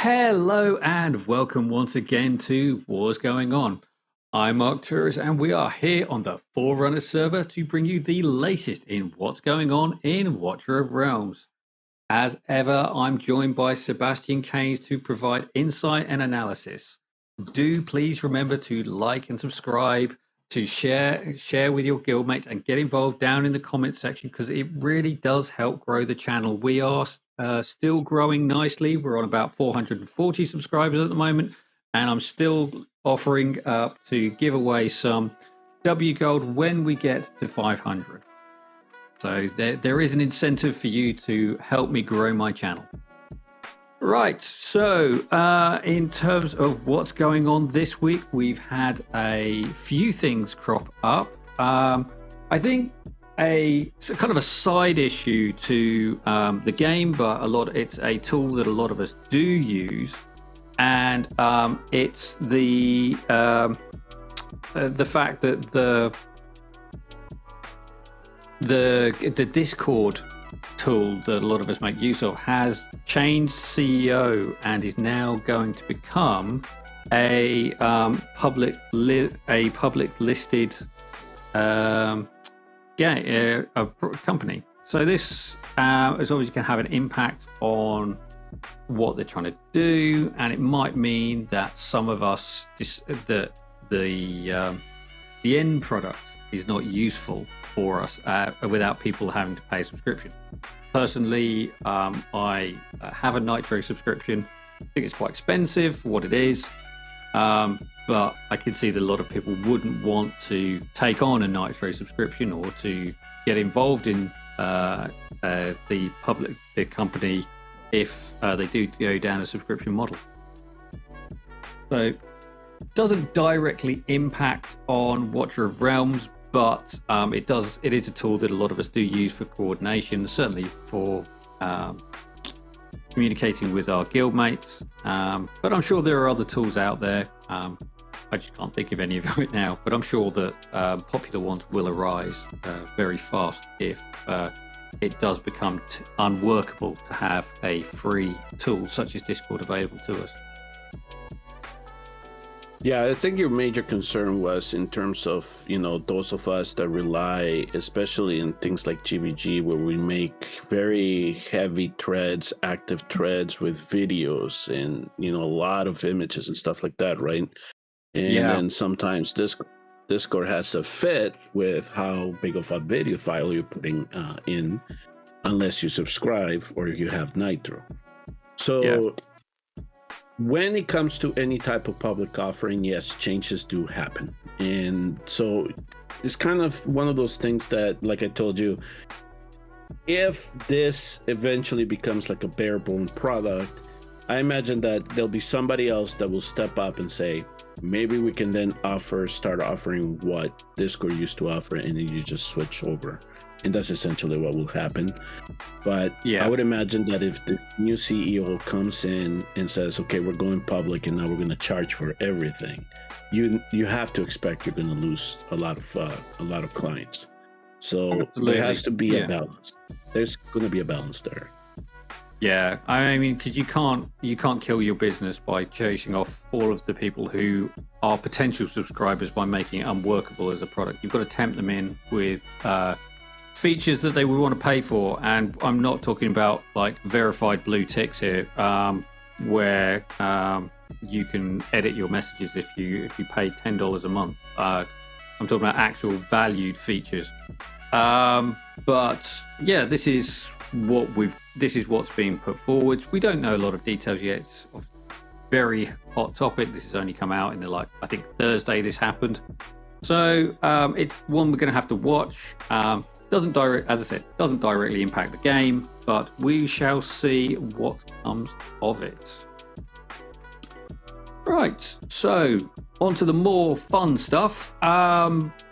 Hello and welcome once again to Wars Going On. I'm Arcturus and we are here on the Forerunner server to bring you the latest in what's going on in Watcher of Realms. As ever, I'm joined by Sebastian Keynes to provide insight and analysis. Do please remember to like and subscribe, to share with your guildmates and get involved down in the comments section because it really does help grow the channel. We are still growing nicely. We're on about 440 subscribers at the moment, and I'm still offering up to give away some W Gold when we get to 500. So there is an incentive for you to help me grow my channel. Right, so in terms of what's going on this week, we've had a few things crop up. I think it's kind of a side issue to the game, but it's a tool that a lot of us do use, and it's the fact that the Discord tool that a lot of us make use of has changed CEO and is now going to become a public listed company. So this is obviously going to have an impact on what they're trying to do, and it might mean that some of us the end product is not useful for us without people having to pay a subscription. Personally, I have a Nitro subscription. I think it's quite expensive for what it is, but I can see that a lot of people wouldn't want to take on a Nitro subscription or to get involved in the company if they do go down a subscription model. So it doesn't directly impact on Watcher of Realms, but it is a tool that a lot of us do use for coordination, certainly for communicating with our guildmates. But I'm sure there are other tools out there. I just can't think of any of it now, but I'm sure that popular ones will arise very fast if it does become unworkable to have a free tool such as Discord available to us. Yeah, I think your major concern was in terms of, those of us that rely, especially in things like GVG, where we make very heavy threads, active threads with videos and, a lot of images and stuff like that, right? And then sometimes Discord has to fit with how big of a video file you're putting in, unless you subscribe or you have Nitro. So when it comes to any type of public offering, yes, changes do happen. And so it's kind of one of those things that, like I told you, if this eventually becomes like a bare bone product, I imagine that there'll be somebody else that will step up and say, maybe we can then start offering what Discord used to offer, and then you just switch over. And that's essentially what will happen. But I would imagine that if the new CEO comes in and says, okay, we're going public and now we're going to charge for everything, you have to expect you're going to lose a lot of clients. So Absolutely. There has to be a balance. There's going to be a balance there. Yeah, I mean, because you can't kill your business by chasing off all of the people who are potential subscribers by making it unworkable as a product. You've got to tempt them in with features that they would want to pay for, and I'm not talking about like verified blue ticks here, where you can edit your messages if you pay $10 a month. I'm talking about actual valued features. But yeah, this is what's being put forward. We don't know a lot of details yet. It's a very hot topic. This has only come out in I think Thursday this happened. So it's one we're going to have to watch. Doesn't directly impact the game, but we shall see what comes of it. Right, so on to the more fun stuff.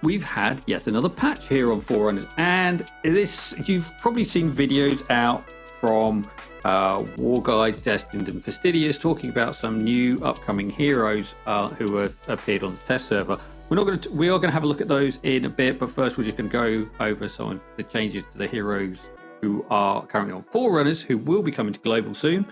We've had yet another patch here on Forerunners, and you've probably seen videos out from War Guides, Destined and Fastidious talking about some new upcoming heroes who have appeared on the test server. We are going to have a look at those in a bit, but first we're just going to go over some of the changes to the heroes who are currently on Forerunners, who will be coming to Global soon.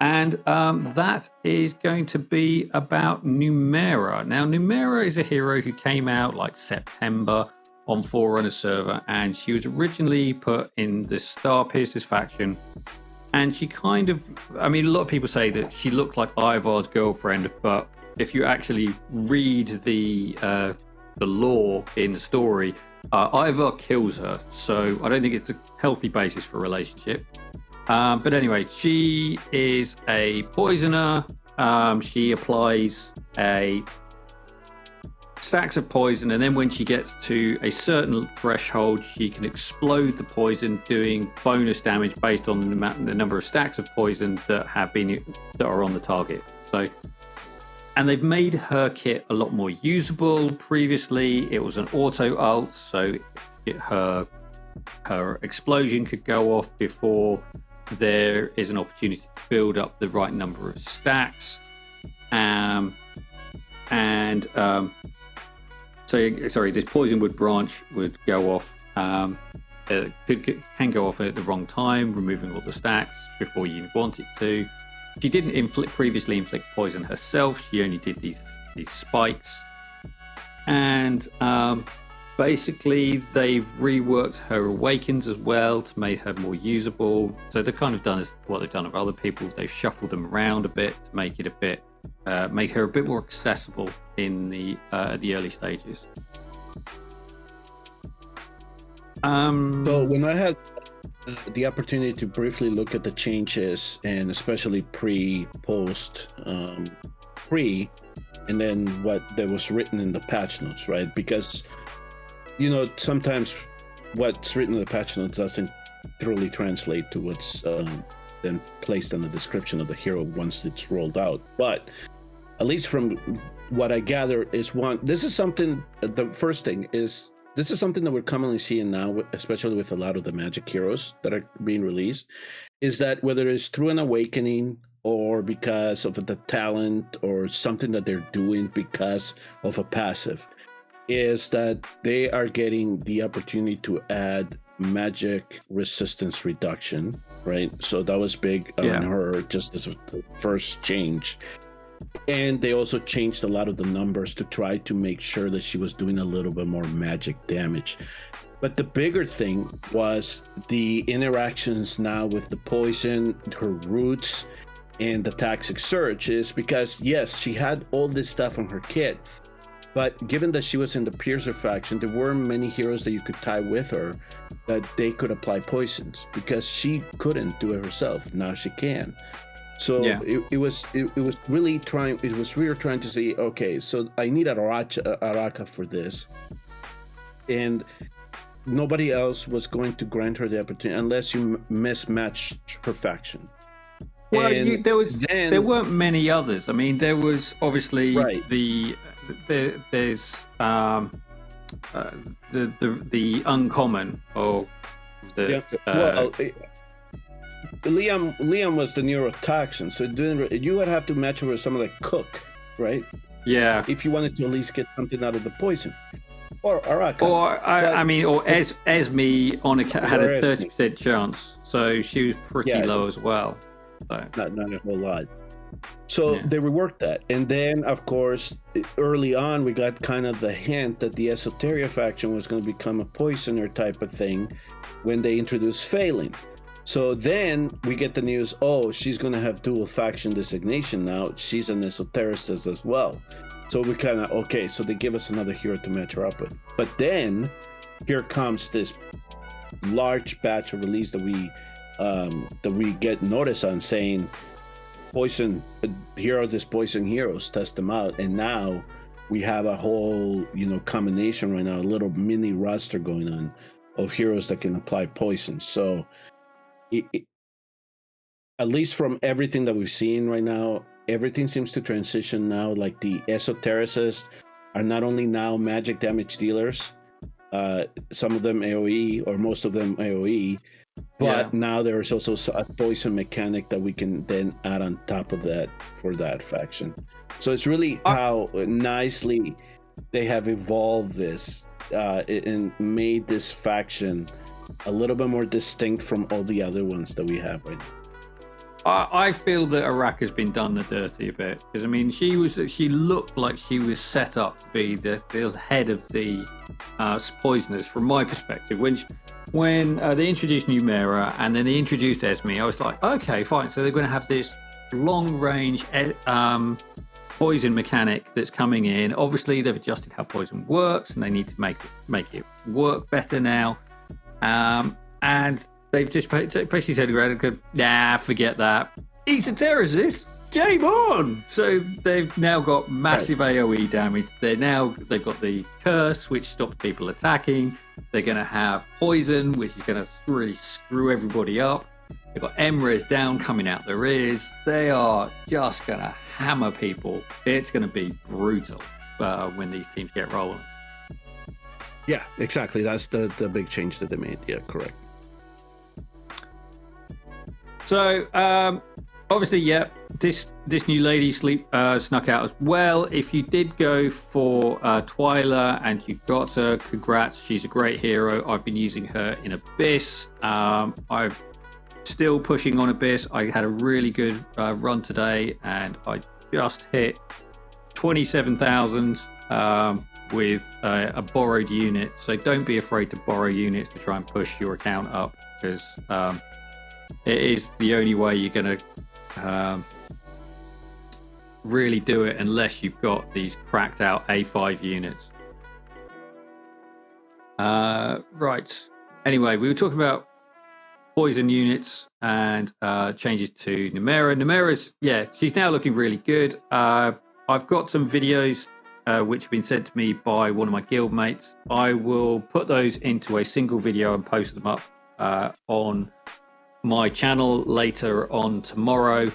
And that is going to be about Numera. Now, Numera is a hero who came out like September on Forerunner server, and she was originally put in the Star Piercers faction. And she kind of, I mean, a lot of people say that she looked like Ivar's girlfriend, but if you actually read the lore in the story, Ivar kills her, so I don't think it's a healthy basis for a relationship. But anyway, she is a poisoner. She applies stacks of poison, and then when she gets to a certain threshold, she can explode the poison, doing bonus damage based on the number of stacks of poison that are on the target. And they've made her kit a lot more usable. Previously, it was an auto ult, so her explosion could go off before there is an opportunity to build up the right number of stacks. This poisonwood branch would go off. Can go off at the wrong time, removing all the stacks before you want it to. She didn't previously inflict poison herself. She only did these spikes. And basically, they've reworked her awakens as well to make her more usable. So they've kind of done what they've done with other people. They've shuffled them around a bit to make it make her a bit more accessible in the early stages. So when I had the opportunity to briefly look at the changes, and especially pre, and then what that was written in the patch notes, right? Because sometimes what's written in the patch notes doesn't truly translate to what's then placed in the description of the hero once it's rolled out. But at least from what I gather is this is something that we're commonly seeing now, especially with a lot of the magic heroes that are being released, is that whether it's through an awakening or because of the talent or something that they're doing because of a passive, is that they are getting the opportunity to add magic resistance reduction, right? So that was big on her, just as the first change. And they also changed a lot of the numbers to try to make sure that she was doing a little bit more magic damage. But the bigger thing was the interactions now with the poison, her roots, and the toxic surge, is because, yes, she had all this stuff on her kit, but given that she was in the Piercer faction, there weren't many heroes that you could tie with her that they could apply poisons, because she couldn't do it herself. Now she can. So it was really trying to say, okay, so I need Araka for this, and nobody else was going to grant her the opportunity unless you mismatched her faction. Well, there weren't many others. I mean, there was obviously there's the uncommon or the Liam was the neurotoxin, so you would have to match her with someone like Cook, right? Yeah. If you wanted to at least get something out of the poison, or Araka, or Esme on had a 30% chance, so she was pretty low as well. So. Not a whole lot. So they reworked that, and then of course early on we got kind of the hint that the Esoteria faction was going to become a poisoner type of thing when they introduced Phelan. So then we get the news, she's going to have dual faction designation now. She's an esotericist as well. So we kind of, so they give us another hero to match her up with. But then here comes this large batch of release that we get notice on, saying poison, here are these poison heroes, test them out. And now we have a whole, combination right now, a little mini roster going on of heroes that can apply poison. So at least from everything that we've seen right now, everything seems to transition now. Like the esotericists are not only now magic damage dealers, some of them AoE or most of them AoE, but now there's also a poison mechanic that we can then add on top of that for that faction. So it's really how nicely they have evolved this and made this faction a little bit more distinct from all the other ones that we have right now. I feel that Iraq has been done the dirty a bit because I mean she looked like she was set up to be the head of the poisoners from my perspective. When they introduced Numera and then they introduced Esme, I was like, okay, fine. So they're going to have this long range poison mechanic that's coming in. Obviously, they've adjusted how poison works and they need to make it work better now. And they've just basically said, nah, forget that. He's a terrorist. Game on. So they've now got massive AoE damage. They've got the curse, which stops people attacking. They're going to have poison, which is going to really screw everybody up. They've got M-Res down coming out their ears. They are just going to hammer people. It's going to be brutal when these teams get rolling. Yeah, exactly. That's the big change that they made. Yeah, correct. So, obviously, yeah, this new lady snuck out as well. If you did go for Twyla and you got her, congrats. She's a great hero. I've been using her in Abyss. I'm still pushing on Abyss. I had a really good run today, and I just hit 27,000 with a borrowed unit. So don't be afraid to borrow units to try and push your account up, because it is the only way you're going to really do it, unless you've got these cracked out A5 units. Right. Anyway, we were talking about poison units and changes to Numera. Numera's, yeah, she's now looking really good. I've got some videos which have been sent to me by one of my guild mates. I will put those into a single video and post them up on my channel later on tomorrow.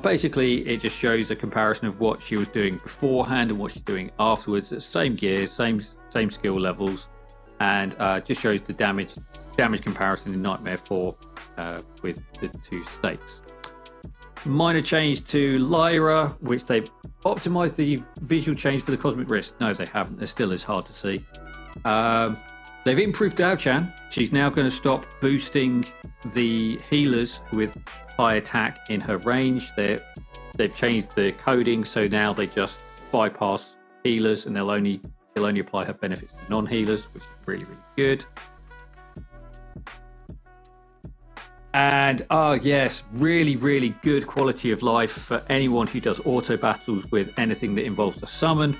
Basically, it just shows a comparison of what she was doing beforehand and what she's doing afterwards. Same gear, same skill levels, and just shows the damage comparison in Nightmare 4 with the two states. Minor change to Lyra, which they've optimized the visual change for the Cosmic Wrist. No, they haven't. They're still as hard to see. They've improved Dao-chan. She's now going to stop boosting the healers with high attack in her range. They've changed the coding, so now they just bypass healers, and she'll only apply her benefits to non-healers, which is really, really good. And yes, really, really good quality of life for anyone who does auto battles with anything that involves a summon.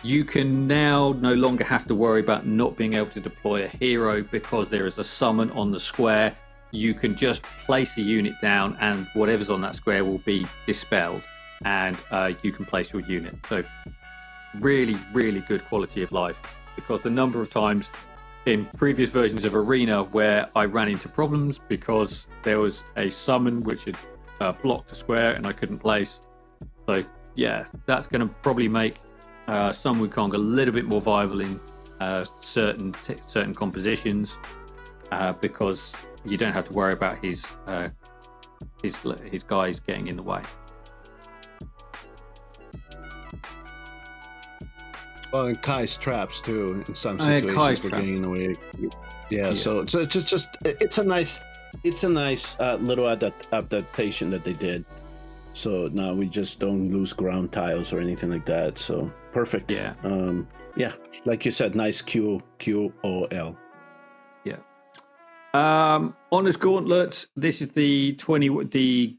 You can now no longer have to worry about not being able to deploy a hero because there is a summon on the square. You can just place a unit down and whatever's on that square will be dispelled, and you can place your unit. So really, really good quality of life, because the number of times in previous versions of Arena where I ran into problems because there was a summon which had blocked a square and I couldn't place. So yeah, that's going to probably make Sun Wukong a little bit more viable in certain compositions, because you don't have to worry about his guys getting in the way. Well, and Kai's traps too. In some situations, we're getting in the way. Yeah. So it's just it's a nice little adaptation that they did. So now we just don't lose ground tiles or anything like that. So perfect. Yeah. Yeah. Like you said, nice QOL. Yeah. Honors Gauntlet. This is the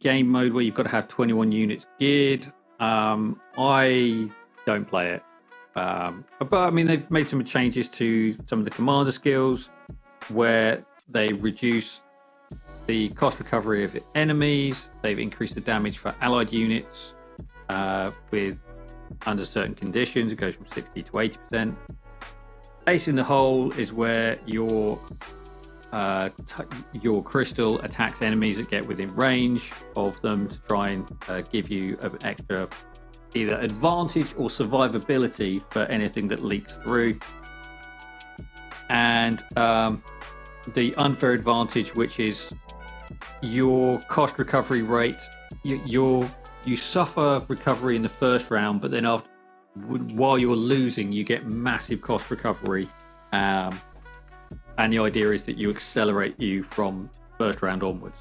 game mode where you've got to have 21 units geared. I don't play it. But I mean, they've made some changes to some of the commander skills where they reduce the cost recovery of enemies. They've increased the damage for allied units with under certain conditions. It goes from 60 to 80%. Ace in the hole is where your crystal attacks enemies that get within range of them to try and give you an extra either advantage or survivability for anything that leaks through. And the unfair advantage, which is your cost recovery rate. You suffer recovery in the first round, but then while you're losing, you get massive cost recovery. And the idea is that you accelerate you from first round onwards.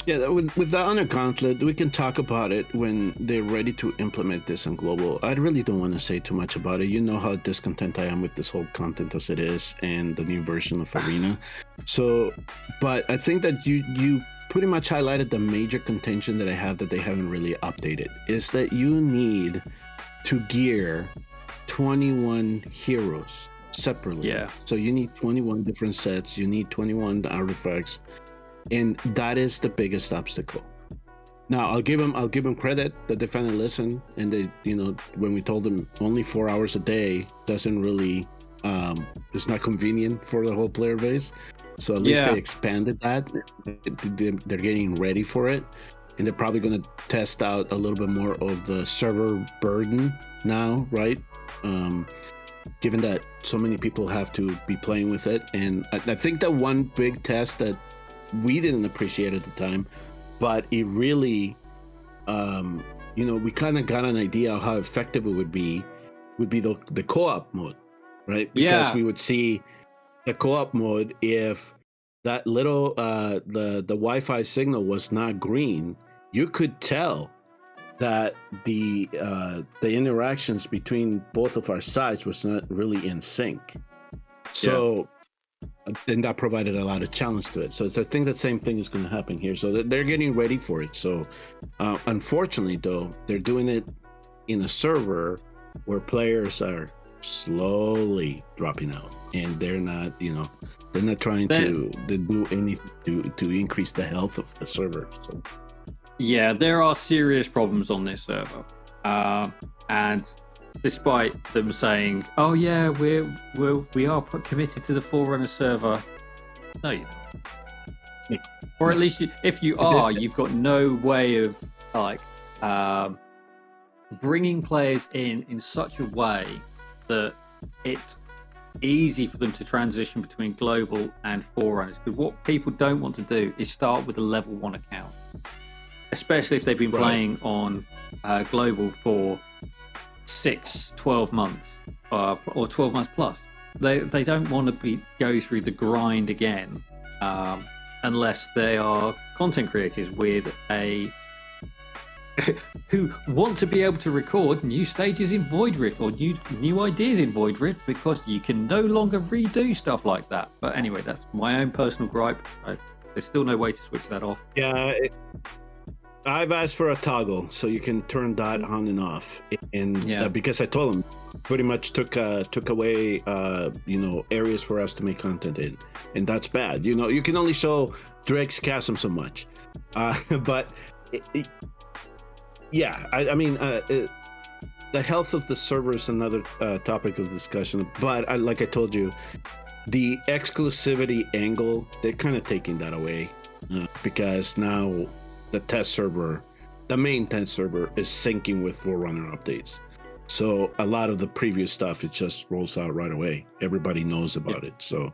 Yeah, with the Honor Gauntlet, we can talk about it when they're ready to implement this on global. I really don't want to say too much about it. You know how discontent I am with this whole content as it is and the new version of Arena. So, but I think that you pretty much highlighted the major contention that I have that they haven't really updated, is that you need to gear 21 heroes separately. Yeah. So you need 21 different sets, you need 21 artifacts, and that is the biggest obstacle. Now I'll give them credit that they finally listened, and they, when we told them only 4 hours a day doesn't really it's not convenient for the whole player base, so at least they expanded that. They're getting ready for it, and they're probably going to test out a little bit more of the server burden now, right? Given that so many people have to be playing with it. And I think that one big test that we didn't appreciate at the time, but it really, we kind of got an idea of how effective it would be the co-op mode, right? Because we would see the co-op mode if that little the Wi-Fi signal was not green, you could tell that the interactions between both of our sides was not really in sync. So and that provided a lot of challenge to it. So I think the same thing is going to happen here. So they're getting ready for it. So unfortunately, though, they're doing it in a server where players are slowly dropping out, and they're not, they're not trying to do anything to increase the health of the server. So. Yeah, there are serious problems on this server, and despite them saying, "Oh yeah, we are committed to the Forerunner server," no, you don't. Or at least if you are, you've got no way of bringing players in such a way that it's easy for them to transition between global and Forerunners. Because what people don't want to do is start with a level 1 account, especially if they've been playing on global for 12 months or 12 months plus. They don't want to go through the grind again unless they are content creators with who want to be able to record new stages in Void Rift or new ideas in Void Rift, because you can no longer redo stuff like that. But anyway, that's my own personal gripe. There's still no way to switch that off. Yeah, I've asked for a toggle so you can turn that on and off, and because I told them pretty much took away areas for us to make content in, and that's bad. You can only show Drake's Chasm so much, but I mean the health of the server is another topic of discussion. But like I told you, the exclusivity angle, they're kind of taking that away because now the main test server is syncing with Forerunner updates. So a lot of the previous stuff, it just rolls out right away. Everybody knows about it. So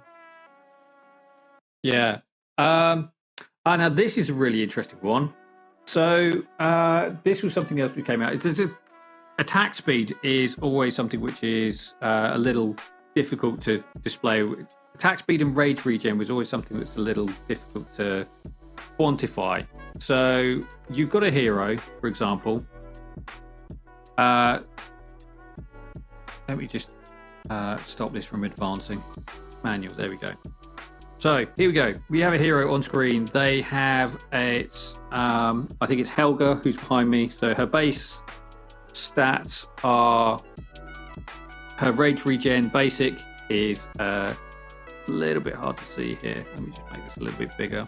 now this is a really interesting one. So this was something else that came out. Attack speed is always something which is a little difficult to display. Attack speed and rage regen was always something that's a little difficult to quantify. So you've got a hero, for example. Let me just stop this from advancing. Manual, there we go. So here we go. We have a hero on screen. They have I think it's Helga who's behind me. So her base stats are her rage regen basic is a little bit hard to see here. Let me just make this a little bit bigger.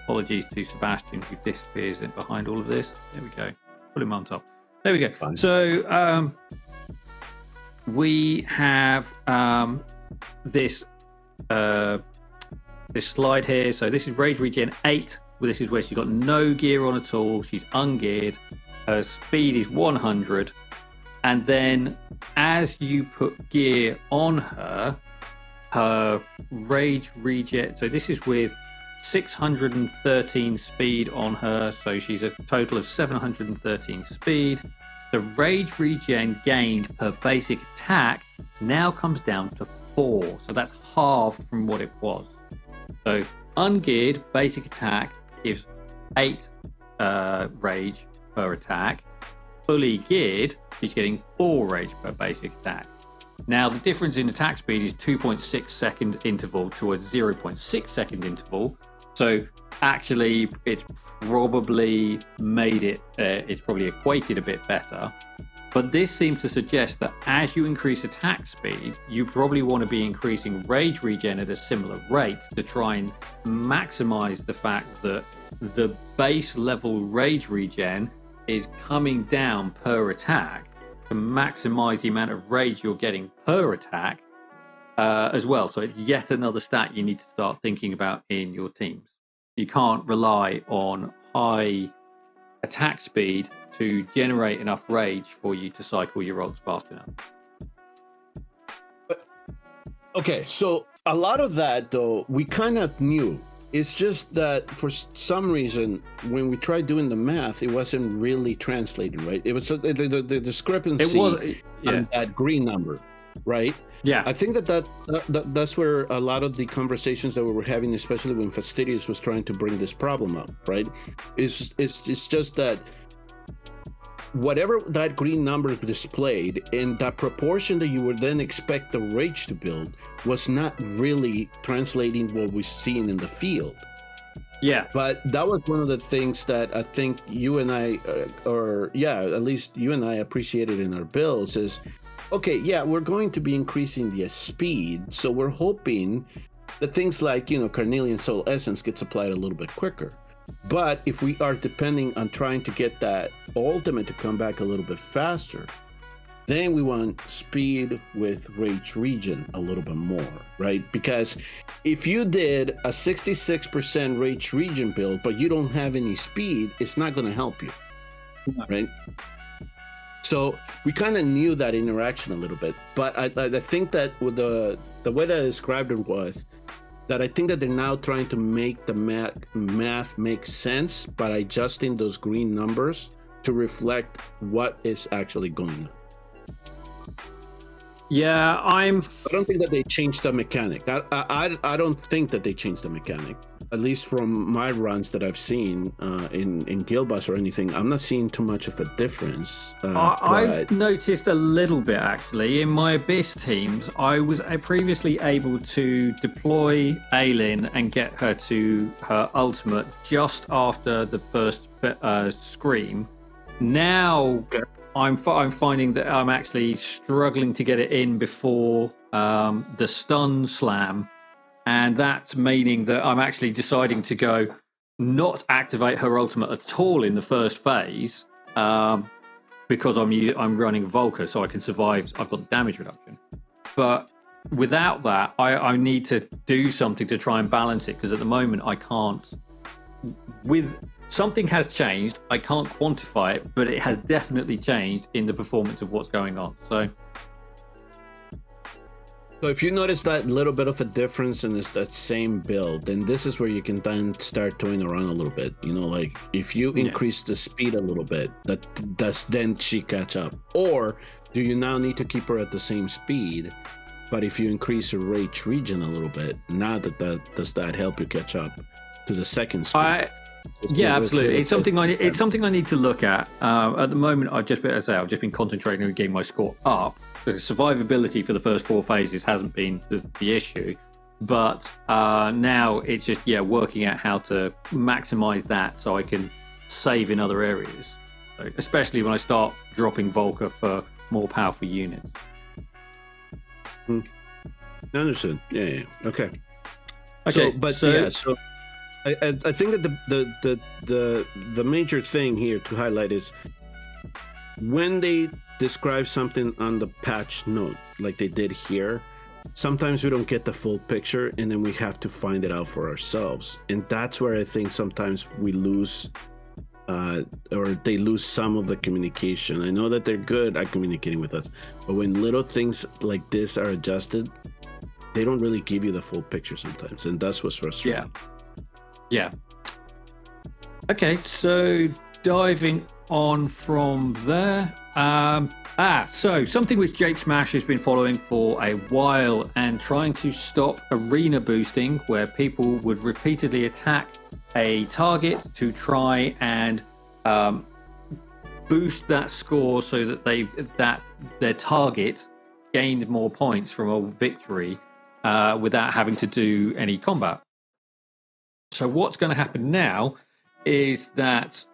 Apologies to Sebastian who disappears in behind all of this. There we go. Put him on top. There we go. Fine. So we have this slide here. So this is Rage Regen 8. Well, this is where she's got no gear on at all. She's ungeared. Her speed is 100. And then as you put gear on her, her Rage Regen. So this is with 613 speed on her. So she's a total of 713 speed. The Rage Regen gained per basic attack now comes down to 4. So that's halved from what it was. So ungeared basic attack gives 8 rage per attack. Fully geared, she's getting 4 rage per basic attack. Now, the difference in attack speed is 2.6 second interval to a 0.6 second interval. So actually, it's probably made it, it's probably equated a bit better. But this seems to suggest that as you increase attack speed, you probably want to be increasing rage regen at a similar rate to try and maximize the fact that the base level rage regen is coming down per attack to maximize the amount of rage you're getting per attack as well. So it's yet another stat you need to start thinking about in your teams. You can't rely on high attack speed to generate enough rage for you to cycle your ults fast enough. Okay, so a lot of that, though, we kind of knew. It's just that for some reason, when we tried doing the math, it wasn't really translating, right? It was the discrepancy on that green number, right? Yeah. I think that's where a lot of the conversations that we were having, especially when Fastidious was trying to bring this problem up, right? It's just that whatever that green number displayed in that proportion that you would then expect the rage to build was not really translating what we're seeing in the field. Yeah. But that was one of the things that I think you and I, at least you and I appreciated in our builds is, okay, yeah, we're going to be increasing the speed. So we're hoping that things like, Carnelian Soul Essence gets applied a little bit quicker. But if we are depending on trying to get that ultimate to come back a little bit faster, then we want speed with rage regen a little bit more, right? Because if you did a 66% rage regen build, but you don't have any speed, it's not going to help you, right? So we kind of knew that interaction a little bit, but I think that with the way that I described it was that I think that they're now trying to make the math make sense by adjusting those green numbers to reflect what is actually going on. Yeah, I don't think that they changed the mechanic. I don't think that they changed the mechanic. At least from my runs that I've seen in Guild Boss or anything, I'm not seeing too much of a difference. I've noticed a little bit, actually. In my Abyss teams, I was previously able to deploy Aelin and get her to her ultimate just after the first scream. Now, I'm finding that I'm actually struggling to get it in before the stun slam. And that's meaning that I'm actually deciding to go not activate her ultimate at all in the first phase because I'm running Volker, so I can survive. I've got damage reduction. But without that, I need to do something to try and balance it because at the moment I can't. Something has changed. I can't quantify it, but it has definitely changed in the performance of what's going on. So if you notice that little bit of a difference in that same build, then this is where you can then start toying around a little bit. Like if you increase the speed a little bit, does then she catch up? Or do you now need to keep her at the same speed? But if you increase her rage regen a little bit, now does that help you catch up to the second speed? Yeah, absolutely. It's something I need to look at. At the moment, I've just been concentrating on getting my score up. The survivability for the first 4 phases hasn't been the issue, but now it's just working out how to maximize that so I can save in other areas, especially when I start dropping Volker for more powerful units. Understood. Yeah. Okay. So I think that the major thing here to highlight is when they describe something on the patch note like they did here, sometimes we don't get the full picture and then we have to find it out for ourselves, and that's where I think sometimes we lose or they lose some of the communication. I know that they're good at communicating with us, but when little things like this are adjusted, they don't really give you the full picture sometimes, and that's what's frustrating. Yeah. Okay, so diving on from there. So something which Jake Smash has been following for a while and trying to stop arena boosting, where people would repeatedly attack a target to try and boost that score so that their target gained more points from a victory without having to do any combat. So what's going to happen now is that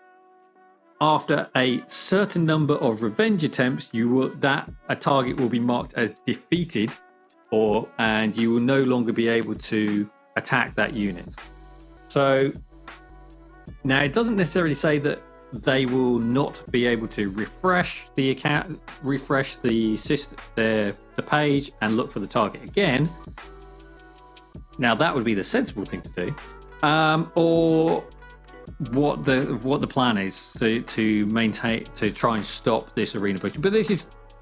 after a certain number of revenge attempts, a target will be marked as defeated, and you will no longer be able to attack that unit. So now it doesn't necessarily say that they will not be able to refresh the account, refresh the system, the page, and look for the target again. Now that would be the sensible thing to do, or what the plan is to maintain, to try and stop this arena pushing. But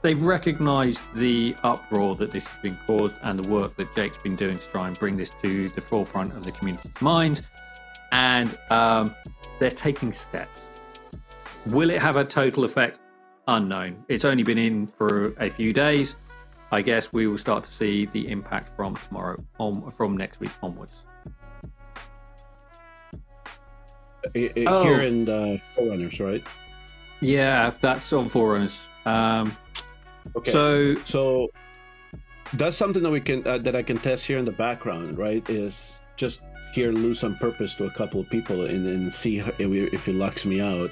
they've recognised the uproar that this has been caused and the work that Jake's been doing to try and bring this to the forefront of the community's minds, and they're taking steps. Will it have a total effect? Unknown. It's only been in for a few days. I guess we will start to see the impact from next week onwards. Here in the Forerunners, right? Yeah, that's on Forerunners. Okay. So that's something that we can that I can test here in the background, right? Is just here lose on purpose to a couple of people and then see if it locks me out.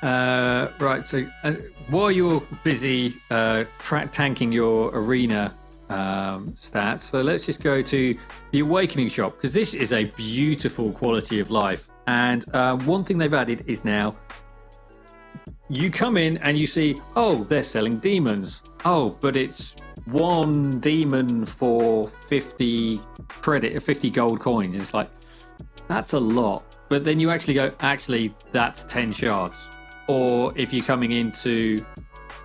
Right. So while you're busy tanking your arena stats, so let's just go to the Awakening shop, because this is a beautiful quality of life. And one thing they've added is now you come in and you see, oh, they're selling demons. Oh, but it's one demon for 50 gold coins. It's like, that's a lot. But then you actually go, actually, that's 10 shards. Or if you're coming into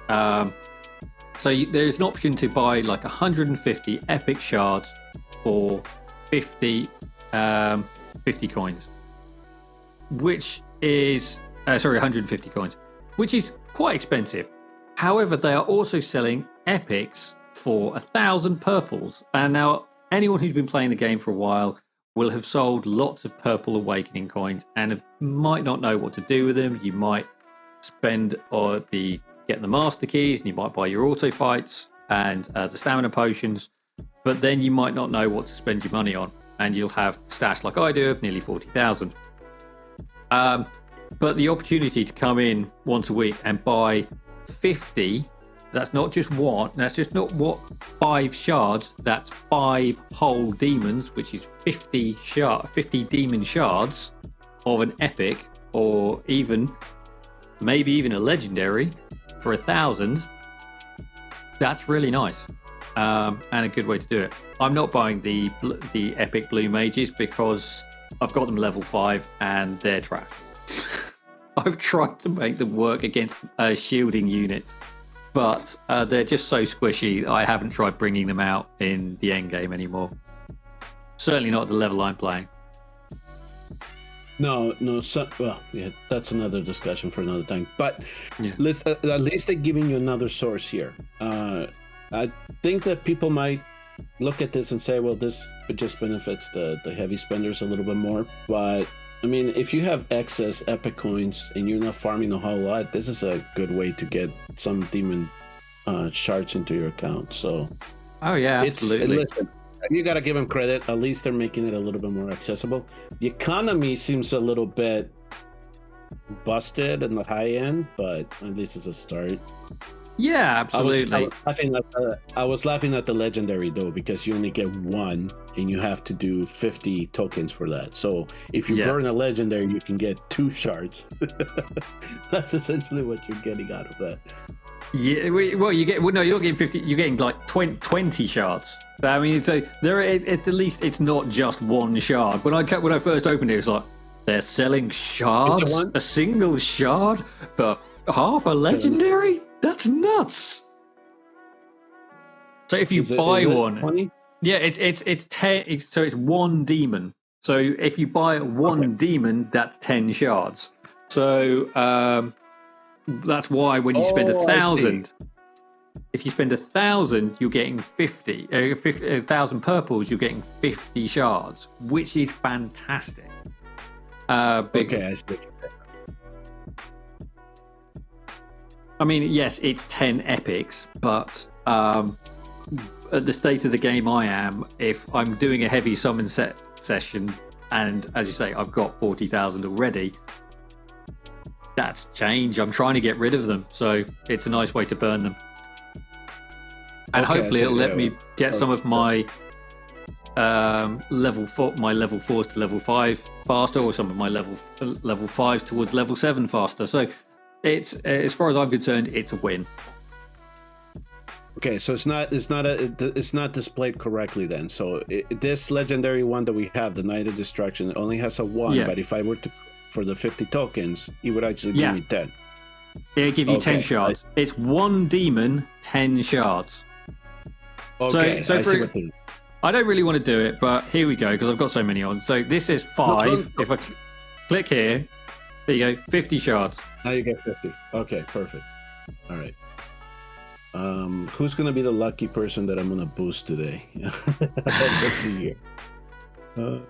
there's an option to buy like 150 epic shards for 50 coins, which is 150 coins, which is quite expensive. However, they are also selling epics for 1,000 purples. And now anyone who's been playing the game for a while will have sold lots of purple Awakening coins and might not know what to do with them. You might spend get the master keys, and you might buy your auto fights and the stamina potions, but then you might not know what to spend your money on, and you'll have stash like I do of nearly 40,000. But the opportunity to come in once a week and buy 50, that's not just one, that's just not 5 shards, that's 5 whole demons, which is 50 demon shards of an epic, or maybe even a legendary for 1,000. That's really nice, and a good way to do it. I'm not buying the epic blue mages because I've got them level 5 and they're trash. I've tried to make them work against shielding units, but they're just so squishy. I haven't tried bringing them out in the end game anymore. Certainly not at the level I'm playing. No. Well, yeah, that's another discussion for another time. But yeah. At least they're giving you another source here. I think that people might look at this and say, well, this just benefits the heavy spenders a little bit more. But I mean, if you have excess epic coins and you're not farming a whole lot, this is a good way to get some demon shards into your account. So, oh yeah, absolutely. Listen, you gotta give them credit. At least they're making it a little bit more accessible. The economy seems a little bit busted in the high end, but at least it's a start. Yeah, absolutely. I was laughing at the legendary though, because you only get one and you have to do 50 tokens for that. So if you burn a legendary, you can get 2 shards. That's essentially what you're getting out of that. Yeah, well, you're not getting 50. You're getting like 20 shards. I mean, so it's at least it's not just one shard. When I first opened it was like, they're selling shards, a single shard for half a legendary. That's nuts. So if you buy one, 20? Yeah, it's 10. So it's one demon. So if you buy one demon, that's 10 shards. So that's why when you spend 1,000, If you spend 1,000, you're getting 50. 1,000 purples, you're getting 50 shards, which is fantastic. Okay, I see. I mean, yes, it's 10 epics, but at the state of the game I am, if I'm doing a heavy summon session, and as you say, I've got 40,000 already, that's change. I'm trying to get rid of them, so it's a nice way to burn them. And hopefully it'll let me get some of my level 4s to level 5 faster, or some of my level 5s towards level 7 faster. So it's, as far as I'm concerned, it's a win. Okay, so it's not displayed correctly then. So this legendary one that we have, the Night of Destruction, only has a 1. But if I were to for the 50 tokens, it would actually give me 10. It'll give you 10 shards. It's 1 demon, 10 shards. Okay, so I don't really want to do it, but here we go, because I've got so many on. So this is 5. If I click here, there you go, 50 shards. Now you get 50. Okay, perfect. All right. Who's going to be the lucky person that I'm going to boost today? Let's see here. Go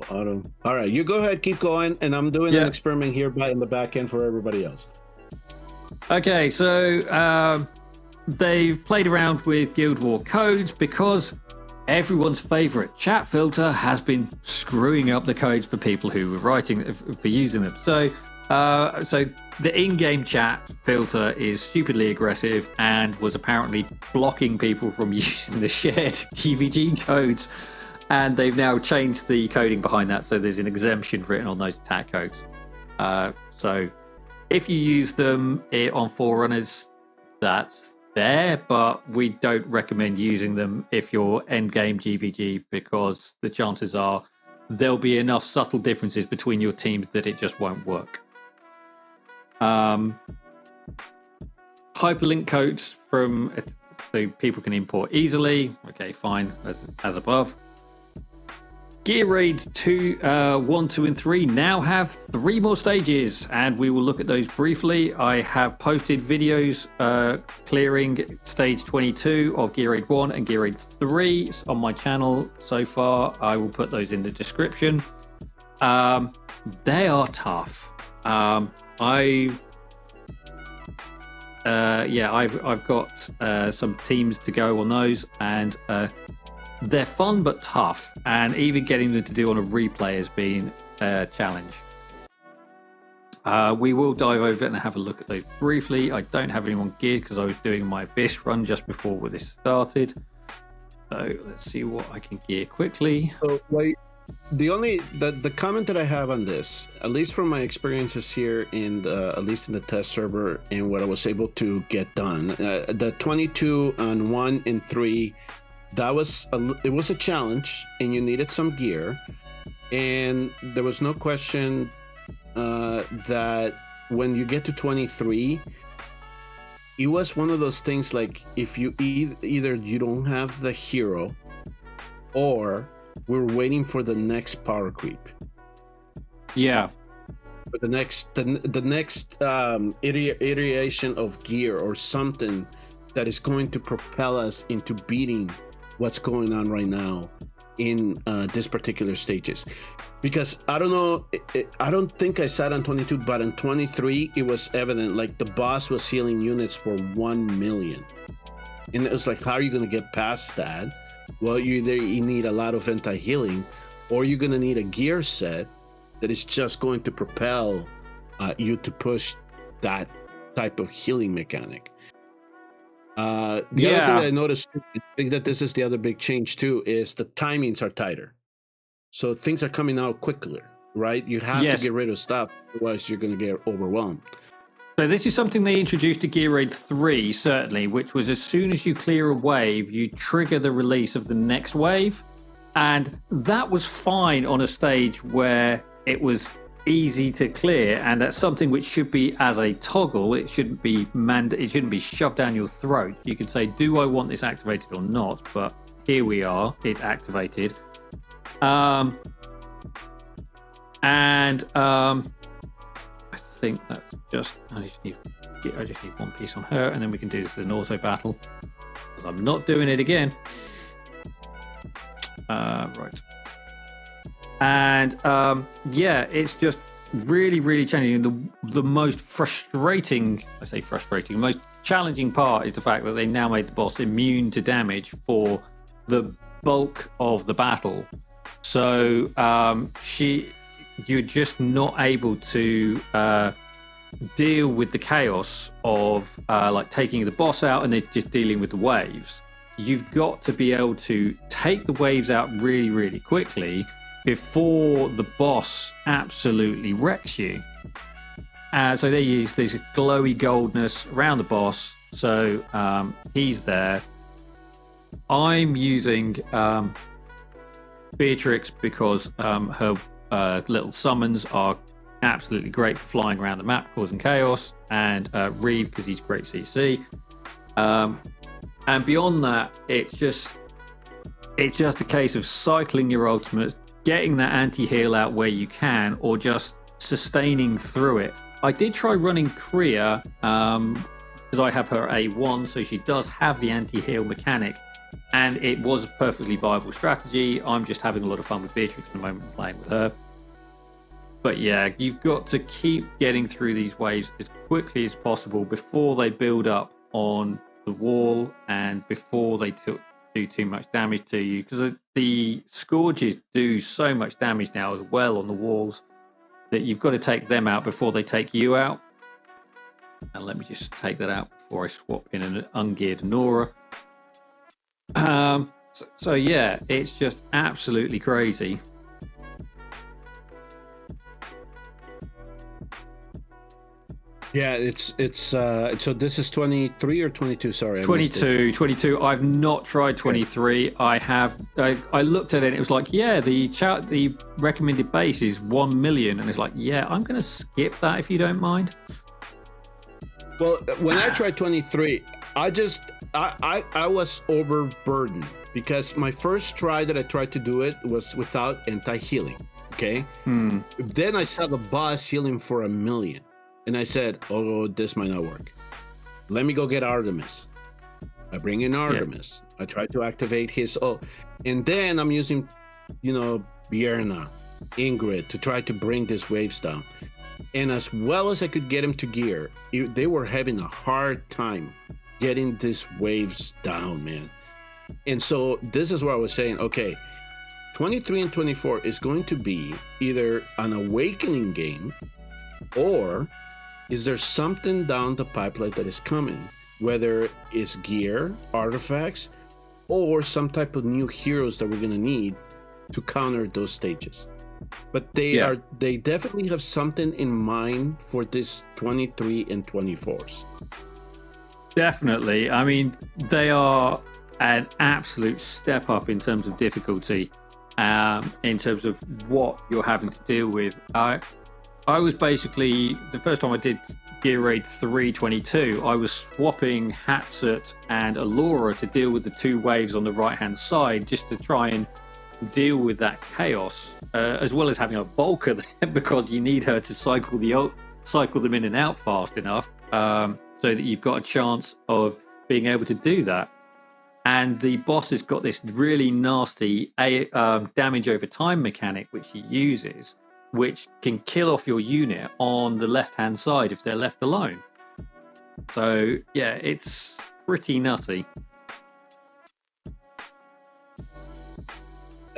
auto. All right, you go ahead, keep going, and I'm doing an experiment here in the back end for everybody else. Okay, so they've played around with Guild War codes because everyone's favorite chat filter has been screwing up the codes for people who were using them. So the in-game chat filter is stupidly aggressive and was apparently blocking people from using the shared GVG codes. And they've now changed the coding behind that, so there's an exemption written on those attack codes. So if you use them on Forerunners, that's there, but we don't recommend using them if you're endgame GVG, because the chances are there'll be enough subtle differences between your teams that it just won't work. Hyperlink codes so people can import easily. Okay, fine, as above. Gear Raid 1, 2, and 3 now have 3 more stages, and we will look at those briefly. I have posted videos clearing stage 22 of Gear Raid 1 and Gear Raid 3 on my channel so far. I will put those in the description. They are tough. I've got some teams to go on those, and they're fun but tough, and even getting them to do on a replay has been a challenge. We will dive over it and have a look at those briefly. I don't have anyone geared because I was doing my Abyss run just before this started. So let's see what I can gear quickly. So the comment that I have on this, at least from my experiences here at least in the test server and what I was able to get done, the 22 on 1 and 3, it was a challenge, and you needed some gear, and there was no question that when you get to 23, it was one of those things like if you either you don't have the hero, or we're waiting for the next power creep. Yeah. But the next iteration of gear or something that is going to propel us into beating what's going on right now in this particular stages. Because I don't know, I don't think I said on 22, but on 23 it was evident, like the boss was healing units for 1 million, and it was like, how are you going to get past that? Well, you need a lot of anti-healing, or you're going to need a gear set that is just going to propel you to push that type of healing mechanic. The other thing that I noticed, I think that this is the other big change too, is the timings are tighter. So things are coming out quicker, right? You have to get rid of stuff, otherwise you're going to get overwhelmed. So this is something they introduced to Gear Raid 3, certainly, which was as soon as you clear a wave, you trigger the release of the next wave. And that was fine on a stage where it was easy to clear, and that's something which should be as a toggle. It shouldn't be it shouldn't be shoved down your throat. You can say, do I want this activated or not? But here we are, it's activated. I think that's just. I just need one piece on her, and then we can do this as an auto battle. Because I'm not doing it again. Right. And yeah, it's just really, really challenging. The most frustrating, the most challenging part is the fact that they now made the boss immune to damage for the bulk of the battle. So you're just not able to deal with the chaos of like taking the boss out and then just dealing with the waves. You've got to be able to take the waves out really, really quickly before the boss absolutely wrecks you. So they use this glowy goldness around the boss. So he's there. I'm using Beatrix because her little summons are absolutely great for flying around the map, causing chaos, and Reeve because he's great CC. And beyond that, it's just a case of cycling your ultimates, getting that anti-heal out where you can, or just sustaining through it. I did try running Kriya because I have her A1, so she does have the anti-heal mechanic, and it was a perfectly viable strategy. I'm just having a lot of fun with Beatrix at the moment, playing with her. But yeah, you've got to keep getting through these waves as quickly as possible before they build up on the wall and before they do too much damage to you, because the scourges do so much damage now as well on the walls that you've got to take them out before they take you out. And let me just take that out before I swap in an ungeared Nora. So yeah, it's just absolutely crazy. Yeah, it's so this is 23 or 22, sorry. 22. I've not tried 23. Okay. I looked at it and it was like, yeah, the recommended base is 1 million, and it's like, yeah, I'm going to skip that if you don't mind. Well, when I tried 23, I was overburdened because my first try that I tried to do it was without anti-healing, okay? Then I saw the boss healing for 1 million. And I said, oh, this might not work. Let me go get Artemis. I bring in Artemis. Yeah. I try to activate his... and then I'm using, Bierna, Ingrid, to try to bring these waves down. And as well as I could get him to gear, they were having a hard time getting these waves down, man. And so this is what I was saying. Okay, 23 and 24 is going to be either an awakening game, or is there something down the pipeline that is coming, whether it's gear, artifacts, or some type of new heroes that we're going to need to counter those stages. But they definitely have something in mind for this 23 and 24s. Definitely. I mean, they are an absolute step up in terms of difficulty, in terms of what you're having to deal with. I was basically, the first time I did Gear Raid 322, I was swapping Hatzert and Allura to deal with the two waves on the right-hand side, just to try and deal with that chaos, as well as having a Volker because you need her to cycle them in and out fast enough, so that you've got a chance of being able to do that. And the boss has got this really nasty damage over time mechanic, which he uses, which can kill off your unit on the left-hand side if they're left alone. So, yeah, it's pretty nutty.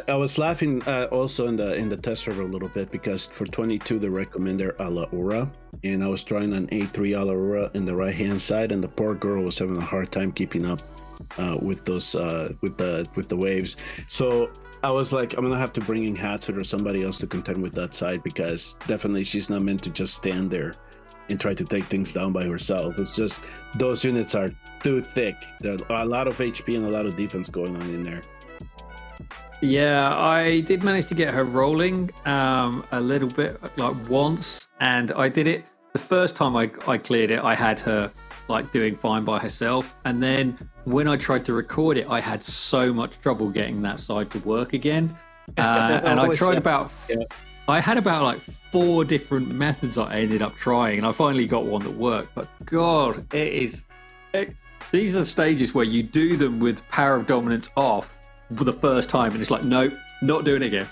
I was laughing also in the test server a little bit because for 22 they recommend their Alaura, and I was trying an A3 Alaura in the right-hand side, and the poor girl was having a hard time keeping up with those with the waves. So I was like, I'm gonna have to bring in Hatzard or somebody else to contend with that side, because definitely she's not meant to just stand there and try to take things down by herself. It's just those units are too thick. There's a lot of HP and a lot of defense going on in there. Yeah, I did manage to get her rolling a little bit, like once, and I did it the first time I cleared it. I had her like doing fine by herself, and then when I tried to record it, I had so much trouble getting that side to work again. And I tried I had about like 4 different methods I ended up trying, and I finally got one that worked. But God, these are stages where you do them with power of dominance off for the first time, and it's like, nope, not doing it again.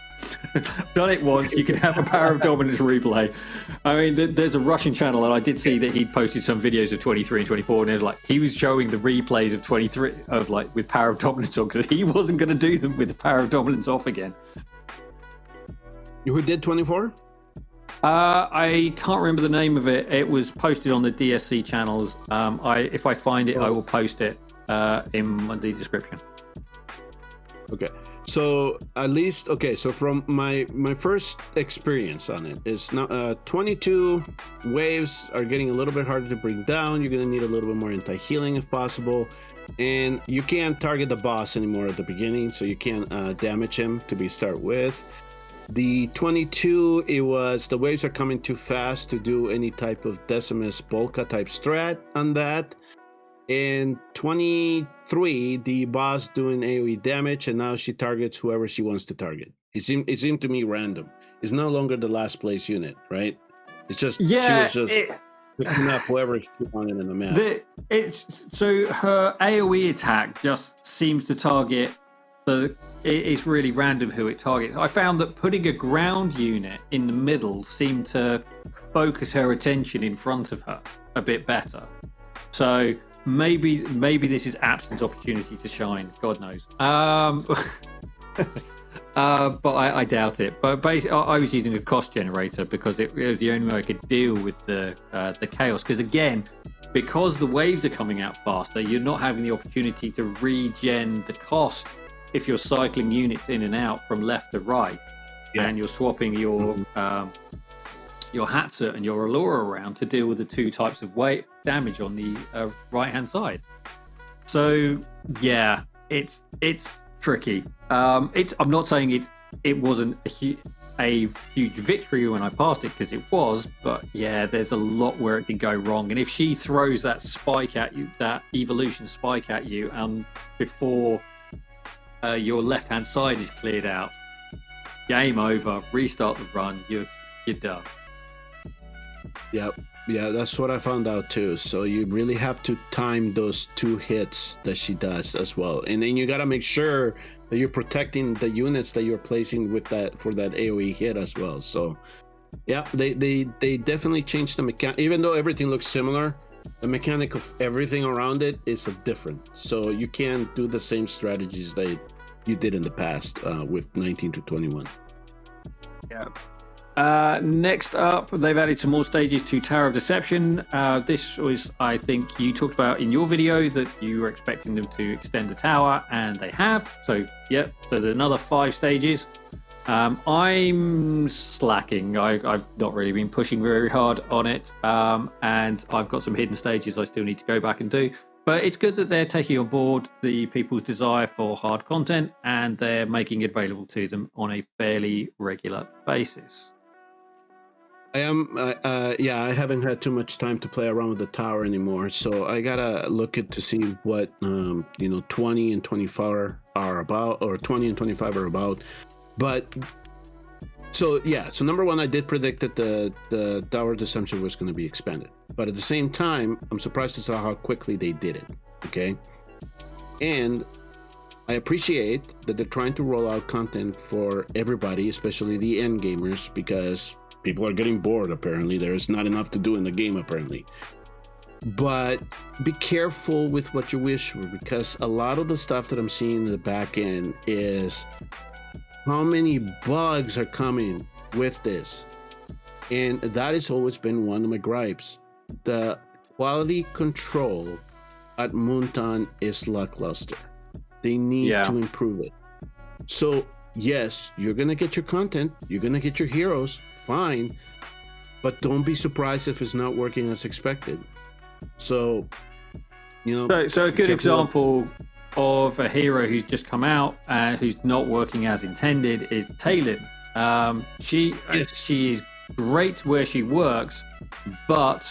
Done it once, you can have a power of dominance replay. I mean, there's a Russian channel, and I did see that he'd posted some videos of 23 and 24, and it was like he was showing the replays of 23 of like with power of dominance on, because he wasn't going to do them with the power of dominance off again. Who did 24? I can't remember the name of it. It was posted on the DSC channels. If I find it, I will post it in the description. Okay, so at least so from my first experience on it is now 22 waves are getting a little bit harder to bring down. You're gonna need a little bit more anti-healing if possible, and you can't target the boss anymore at the beginning, so you can't damage him to start with. The 22, it was the waves are coming too fast to do any type of Decimus Bolka type strat on that. In 23, the boss doing AoE damage, and now she targets whoever she wants to target. It seemed to me random. It's no longer the last place unit, right? It's just she was just picking up whoever she wanted in the map. So her AoE attack just seems to target it's really random who it targets. I found that putting a ground unit in the middle seemed to focus her attention in front of her a bit better. So maybe this is Absint's opportunity to shine. God knows. But I doubt it. But basically, I was using a cost generator because it was the only way I could deal with the chaos. Because again, because the waves are coming out faster, you're not having the opportunity to regen the cost if you're cycling units in and out from left to right, and you're swapping your Hatsa and your Allura around to deal with the 2 types of weight damage on the right hand side. So yeah, it's tricky. I'm not saying it wasn't a huge victory when I passed it, because it was, but yeah, there's a lot where it can go wrong. And if she throws that spike at you, that evolution spike at you, before your left hand side is cleared out, game over, restart the run, you're done. Yeah, that's what I found out too. So you really have to time those 2 hits that she does as well, and then you got to make sure that you're protecting the units that you're placing with that for that AoE hit as well. So yeah, they definitely changed the mechanic. Even though everything looks similar, the mechanic of everything around it is different. So you can't do the same strategies that you did in the past with 19 to 21. Yeah. Next up, they've added some more stages to Tower of Deception. This was, I think, you talked about in your video that you were expecting them to extend the tower, and they have. So, yeah, so there's another 5 stages. I'm slacking. I've not really been pushing very hard on it, and I've got some hidden stages I still need to go back and do. But it's good that they're taking on board the people's desire for hard content, and they're making it available to them on a fairly regular basis. I haven't had too much time to play around with the tower anymore, so I gotta look to see what 20 and 24 are about, or 20 and 25 are about. But so number one, I did predict that the Tower of Deception was going to be expanded, but at the same time, I'm surprised to see how quickly they did it. Okay, and I appreciate that they're trying to roll out content for everybody, especially the end gamers, because people are getting bored. Apparently, there is not enough to do in the game. Apparently, but be careful with what you wish for, because a lot of the stuff that I'm seeing in the back end is how many bugs are coming with this, and that has always been one of my gripes. The quality control at Moonton is lackluster. They need to improve it. So yes, you're gonna get your content, you're gonna get your heroes, fine, but don't be surprised if it's not working as expected. So so a good example of a hero who's just come out and who's not working as intended is Talon. She is great where she works, but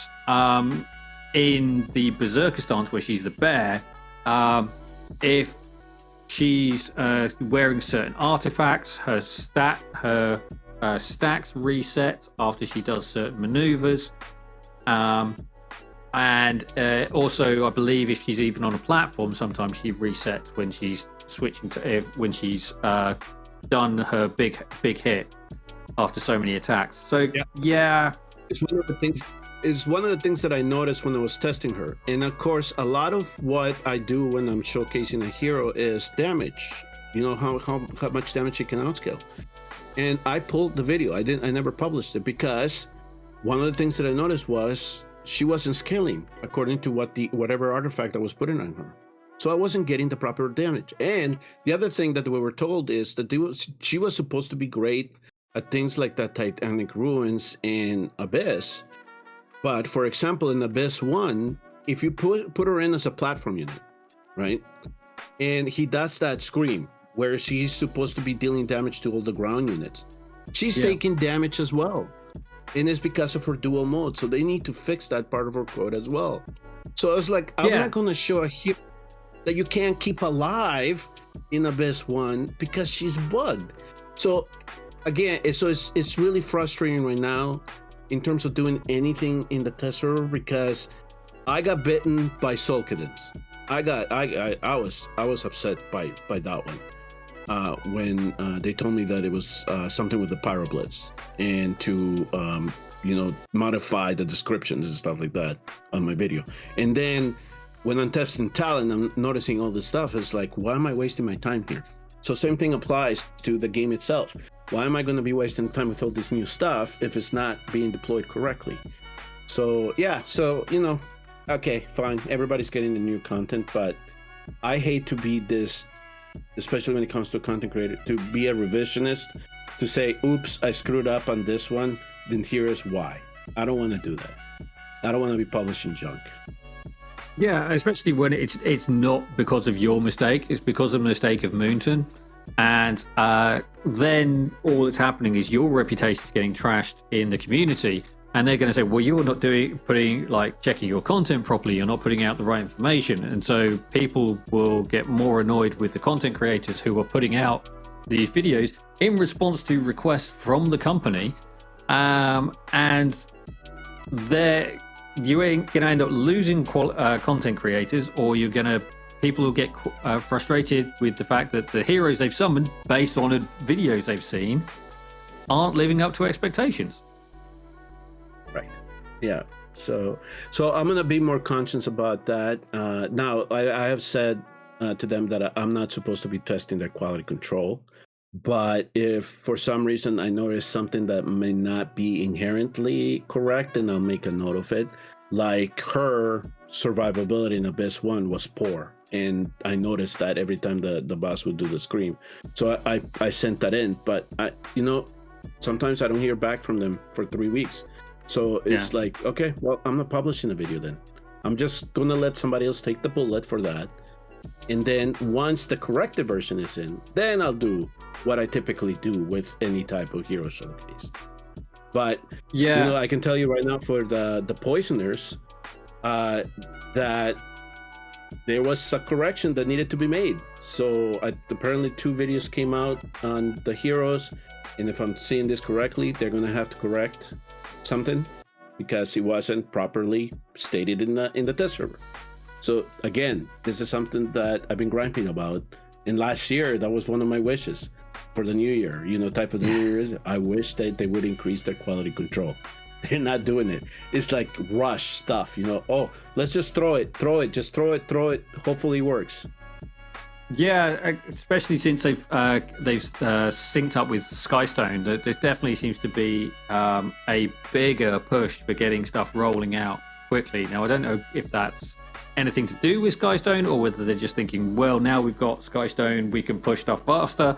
in the Berserker stance where she's the bear, if she's wearing certain artifacts, her stacks reset after she does certain maneuvers. And also, I believe if she's even on a platform, sometimes she resets when she's switching to when she's done her big hit after so many attacks. So yeah. It's one of the things. Is one of the things that I noticed when I was testing her. And of course, a lot of what I do when I'm showcasing a hero is damage. You know how much damage she can outscale. And I pulled the video. I never published it because one of the things that I noticed was she wasn't scaling according to whatever artifact I was putting on her. So I wasn't getting the proper damage. And the other thing that we were told is that she was supposed to be great at things like that Titanic Ruins and Abyss. But for example, in Abyss 1, if you put her in as a platform unit, right? And he does that scream where she's supposed to be dealing damage to all the ground units. She's taking damage as well. And it's because of her dual mode. So they need to fix that part of her code as well. So I was like, I'm not going to show a hero that you can't keep alive in Abyss 1 because she's bugged. So again, it's really frustrating right now in terms of doing anything in the test server because I got bitten by Sulkadins. I was upset by that one when they told me that it was something with the Pyroblitz and to modify the descriptions and stuff like that on my video. And then when I'm testing talent, I'm noticing all this stuff. It's like, why am I wasting my time here? So same thing applies to the game itself. Why am I going to be wasting time with all this new stuff if it's not being deployed correctly? So okay, fine. Everybody's getting the new content, but I hate to be this, especially when it comes to a content creator, to be a revisionist, to say, oops, I screwed up on this one, then here is why. I don't want to do that. I don't want to be publishing junk. Yeah, especially when it's not because of your mistake, it's because of the mistake of Moonton. And then all that's happening is your reputation is getting trashed in the community, and they're going to say, well, you're not checking your content properly, you're not putting out the right information. And so people will get more annoyed with the content creators who are putting out these videos in response to requests from the company, and you ain't going to end up losing content creators, or people will get frustrated with the fact that the heroes they've summoned based on videos they've seen aren't living up to expectations. Right. Yeah. So I'm going to be more conscious about that. Now, I have said to them that I'm not supposed to be testing their quality control. But if for some reason I notice something that may not be inherently correct, then I'll make a note of it. Like her survivability in Abyss 1 was poor. And I noticed that every time the boss would do the scream. So I sent that in. But, sometimes I don't hear back from them for 3 weeks. So it's like, okay, well, I'm not publishing a video then. I'm just going to let somebody else take the bullet for that. And then once the corrected version is in, then I'll do what I typically do with any type of hero showcase. But, I can tell you right now for the poisoners, that there was a correction that needed to be made. So apparently 2 videos came out on the heroes, and if I'm seeing this correctly, they're going to have to correct something because it wasn't properly stated in the test server. So again, this is something that I've been griping about. And last year, that was one of my wishes for the new year, type of new year. I wish that they would increase their quality control. They're not doing it. It's like rush stuff, oh, let's just throw it, just throw it. Hopefully it works. Yeah, especially since they've synced up with Skystone. There definitely seems to be a bigger push for getting stuff rolling out quickly. Now, I don't know if that's anything to do with Skystone or whether they're just thinking, well, now we've got Skystone, we can push stuff faster.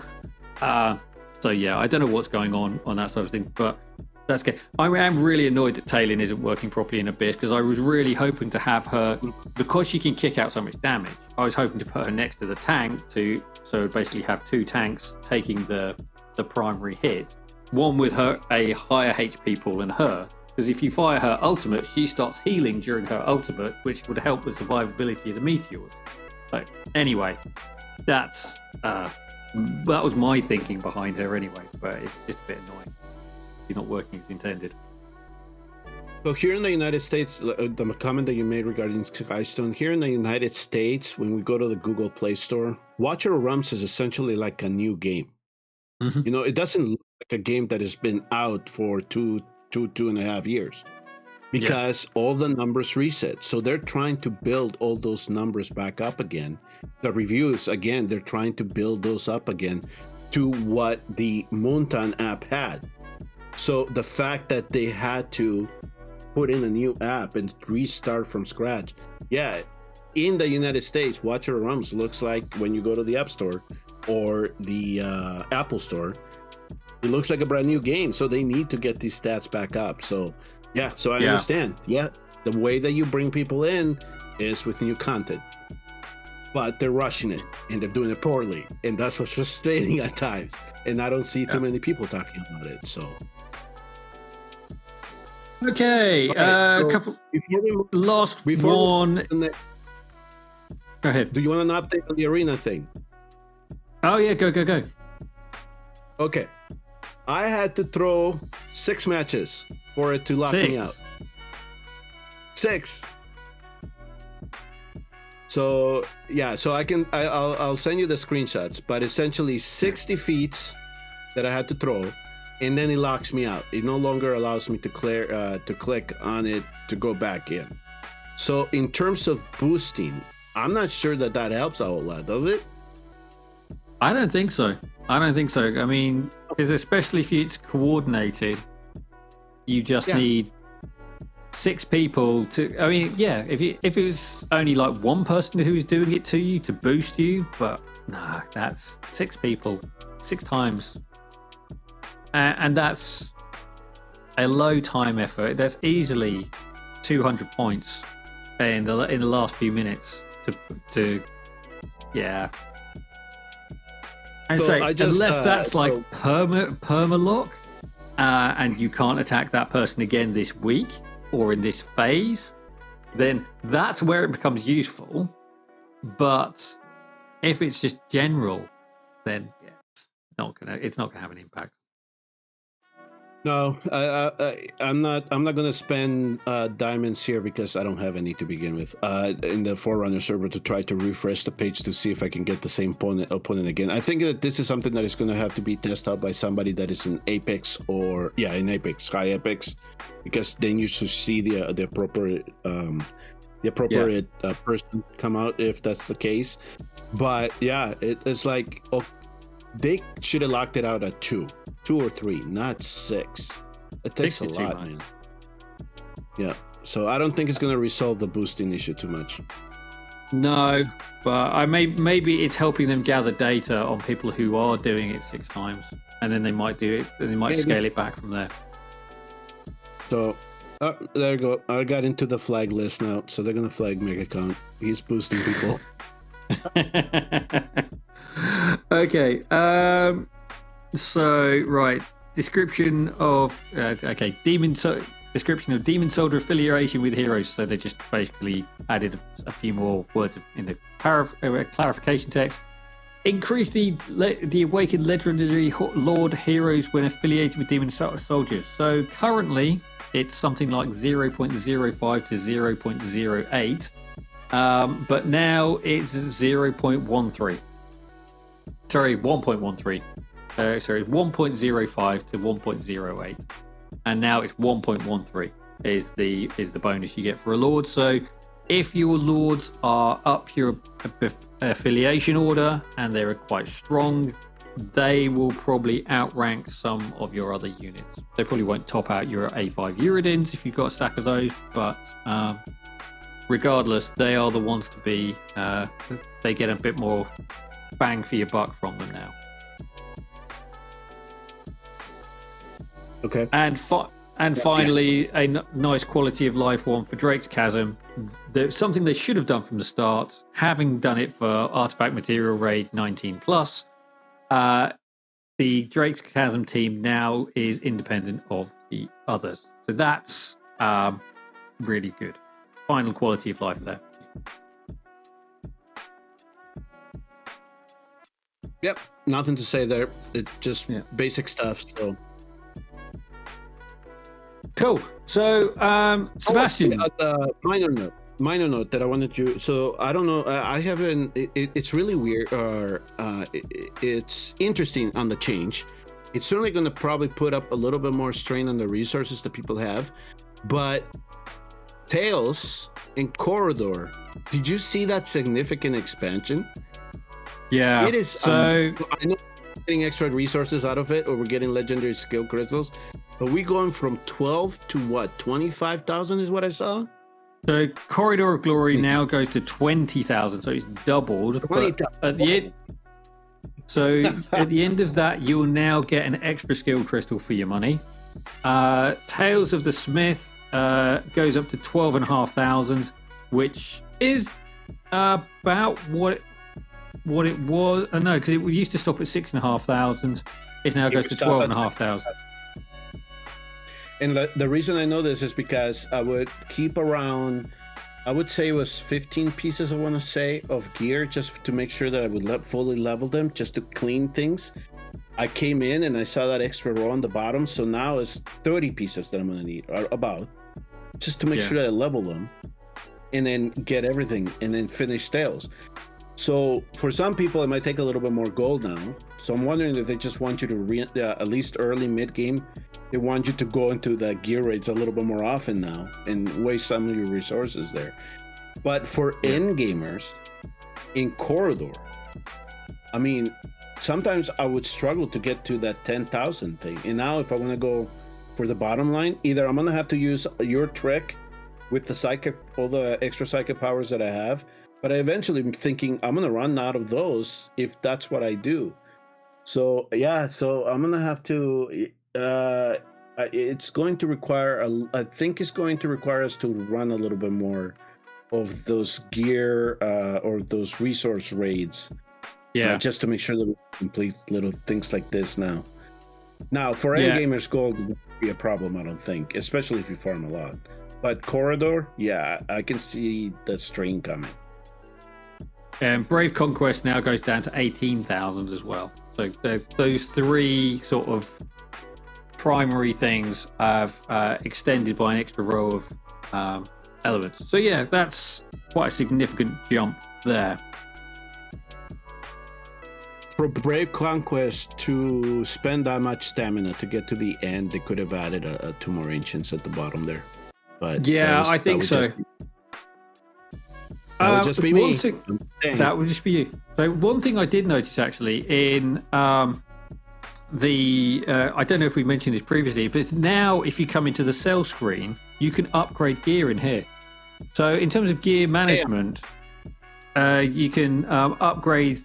So yeah, I don't know what's going on that sort of thing, but that's good. I am really annoyed that Talon isn't working properly in Abyss because I was really hoping to have her, because she can kick out so much damage, I was hoping to put her next to the tank so basically have 2 tanks taking the primary hit, one with a higher HP pool than her, because if you fire her ultimate, she starts healing during her ultimate, which would help with survivability of the meteors. So anyway, that was my thinking behind her anyway, but it's just a bit annoying. he's not working as intended. So here in the United States, the comment that you made regarding Skystone, here in the United States, when we go to the Google Play Store, Watcher of Realms is essentially like a new game. Mm-hmm. You know, it doesn't look like a game that has been out for two and a half years because all the numbers reset. So they're trying to build all those numbers back up again. The reviews, again, they're trying to build those up again to what the Moonton app had. So the fact that they had to put in a new app and restart from scratch. Yeah, in the United States, Watcher of Realms looks like when you go to the App Store or the Apple Store, it looks like a brand new game. So they need to get these stats back up. So yeah, so I understand. Yeah, the way that you bring people in is with new content, but they're rushing it and they're doing it poorly, and that's what's frustrating at times. And I don't see too many people talking about it. So. Okay, so couple last one. Go ahead. Do you want an update on the arena thing? Oh yeah, go. Okay, I had to throw 6 matches for it to lock me out. 6. So yeah, so I'll send you the screenshots, but essentially 6 defeats that I had to throw. And then it locks me out. It no longer allows me to click on it to go back in. So in terms of boosting, I'm not sure that helps a whole lot, does it? I don't think so. I mean, because especially if it's coordinated, you just need 6 people to. I mean, yeah, if it was only like one person who was doing it to you to boost you, but nah, that's 6 people, 6 times. And that's a low time effort. That's easily 200 points in the last few minutes to yeah. And so unless that's like perma-lock, and you can't attack that person again this week or in this phase, then that's where it becomes useful. But if it's just general, then it's not gonna have an impact. No, I'm not going to spend diamonds here because I don't have any to begin with in the Forerunner server to try to refresh the page to see if I can get the same opponent again. I think that this is something that is going to have to be tested out by somebody that is in Apex or in Apex, High Apex, because then you should see the appropriate person come out if that's the case. But yeah, it's like they should have locked it out at 2 or 3, not 6. It takes a lot, man. Yeah, so I don't think it's going to resolve the boosting issue too much. No, but maybe it's helping them gather data on people who are doing it 6 times, and then they might do it, and they might scale it back from there. So there you go. I got into the flag list now, so they're going to flag MegaCon. He's boosting people. Okay. So right, description of Demon Soldier affiliation with heroes. So they just basically added a few more words in the clarification text. Increase the awakened legendary Lord heroes when affiliated with Demon Soldiers. So currently it's something like 0.05 to 0.08, but now it's 0.13. Sorry, 1.13. 1.05 to 1.08, and now it's 1.13 is the bonus you get for a Lord. So if your Lords are up your affiliation order and they're quite strong, they will probably outrank some of your other units. They probably won't top out your A5 Uridins if you've got a stack of those, but regardless, they are the ones to be. They get a bit more bang for your buck from them now. Okay. And finally, a nice quality of life one for Drake's Chasm. There's something they should have done from the start, having done it for Artifact Material Raid 19+. The Drake's Chasm team now is independent of the others. So that's really good. Final quality of life there. Yep. Nothing to say there. It's just basic stuff. So Cool. So, Sebastian. Minor note that I wanted to. So I don't know. I haven't. It's really weird. It's interesting on the change. It's certainly going to probably put up a little bit more strain on the resources that people have. But Tails and Corridor, did you see that significant expansion? Yeah. It is. So I know we're getting extra resources out of it, or we're getting legendary skill crystals. But we going from 12 to what? 25,000 is what I saw. So Corridor of Glory now goes to 20,000, so it's doubled. But at the end, so at the end of that, you will now get an extra skill crystal for your money. Tales of the Smith goes up to 12,500, which is about what it was. No, because it used to stop at 6,500. It now goes to 12,500. And the reason I know this is because I would keep around, I would say it was 15 pieces, I want to say, of gear just to make sure that I would fully level them, just to clean things. I came in and I saw that extra row on the bottom, so now it's 30 pieces that I'm going to need, or about, just to make sure that I level them, and then get everything, and then finish Tales. So for some people, it might take a little bit more gold now. So I'm wondering if they just want you to, at least early mid-game, they want you to go into the gear raids a little bit more often now and waste some of your resources there. But for end gamers in Corridor, I mean, sometimes I would struggle to get to that 10,000 thing. And now if I want to go for the bottom line, either I'm going to have to use your trick with the psychic, all the extra psychic powers that I have, but I eventually am thinking I'm going to run out of those if that's what I do. So yeah, so I'm going to have to, it's going to require, I think it's going to require us to run a little bit more of those gear or those resource raids. Yeah. Just to make sure that we complete little things like this now. Now, for end gamers, gold won't be a problem, I don't think, especially if you farm a lot. But Corridor, yeah, I can see the strain coming. And Brave Conquest now goes down to 18,000 as well. So those three sort of primary things have extended by an extra row of elements. So yeah, that's quite a significant jump there. For Brave Conquest to spend that much stamina to get to the end, they could have added two more ancients at the bottom there. But yeah, I think so. That would just be me. That would just be you. So one thing I did notice actually in I don't know if we mentioned this previously, but now if you come into the sell screen, you can upgrade gear in here. So in terms of gear management, you can upgrade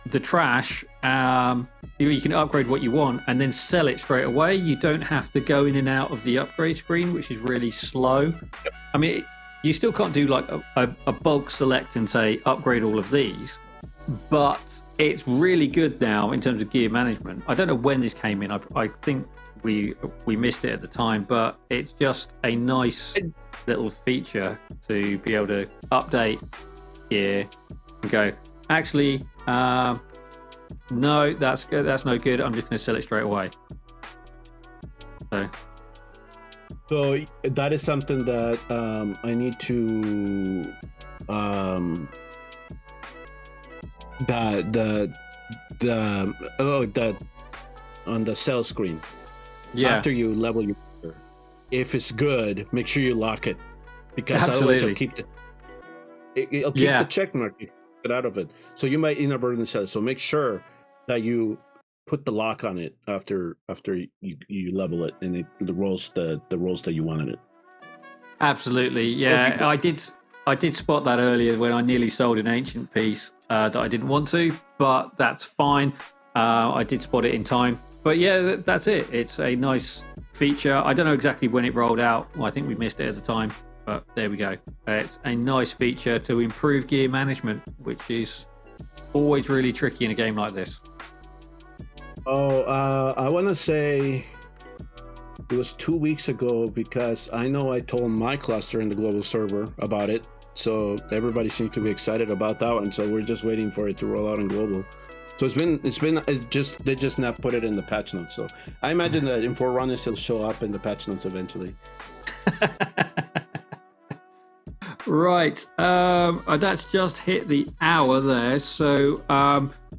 the trash. You can upgrade what you want and then sell it straight away. You don't have to go in and out of the upgrade screen, which is really slow. Yep. I mean, you still can't do like a bulk select and say upgrade all of these, but it's really good now in terms of gear management. I don't know when this came in. I think we missed it at the time, but it's just a nice little feature to be able to update gear and go, actually, no, that's good. That's no good. I'm just going to sell it straight away. So that is something that I need to on the sell screen. Yeah. After you level your gear, if it's good, make sure you lock it, because otherwise it'll keep the check mark. Get out of it. So you might inadvertently sell it. So make sure that you put the lock on it after you level it, and it rolls the rolls that you wanted it. Absolutely, yeah. I did spot that earlier when I nearly sold an ancient piece that I didn't want to, but that's fine. I did spot it in time. But yeah, that's it. It's a nice feature. I don't know exactly when it rolled out. Well, I think we missed it at the time, but there we go. It's a nice feature to improve gear management, which is always really tricky in a game like this. I want to say it was 2 weeks ago, because I know I told my cluster in the global server about it. So everybody seemed to be excited about that one. So we're just waiting for it to roll out in global. So they just not put it in the patch notes. So I imagine that in Forerunners it'll show up in the patch notes eventually. Right. That's just hit the hour there. So,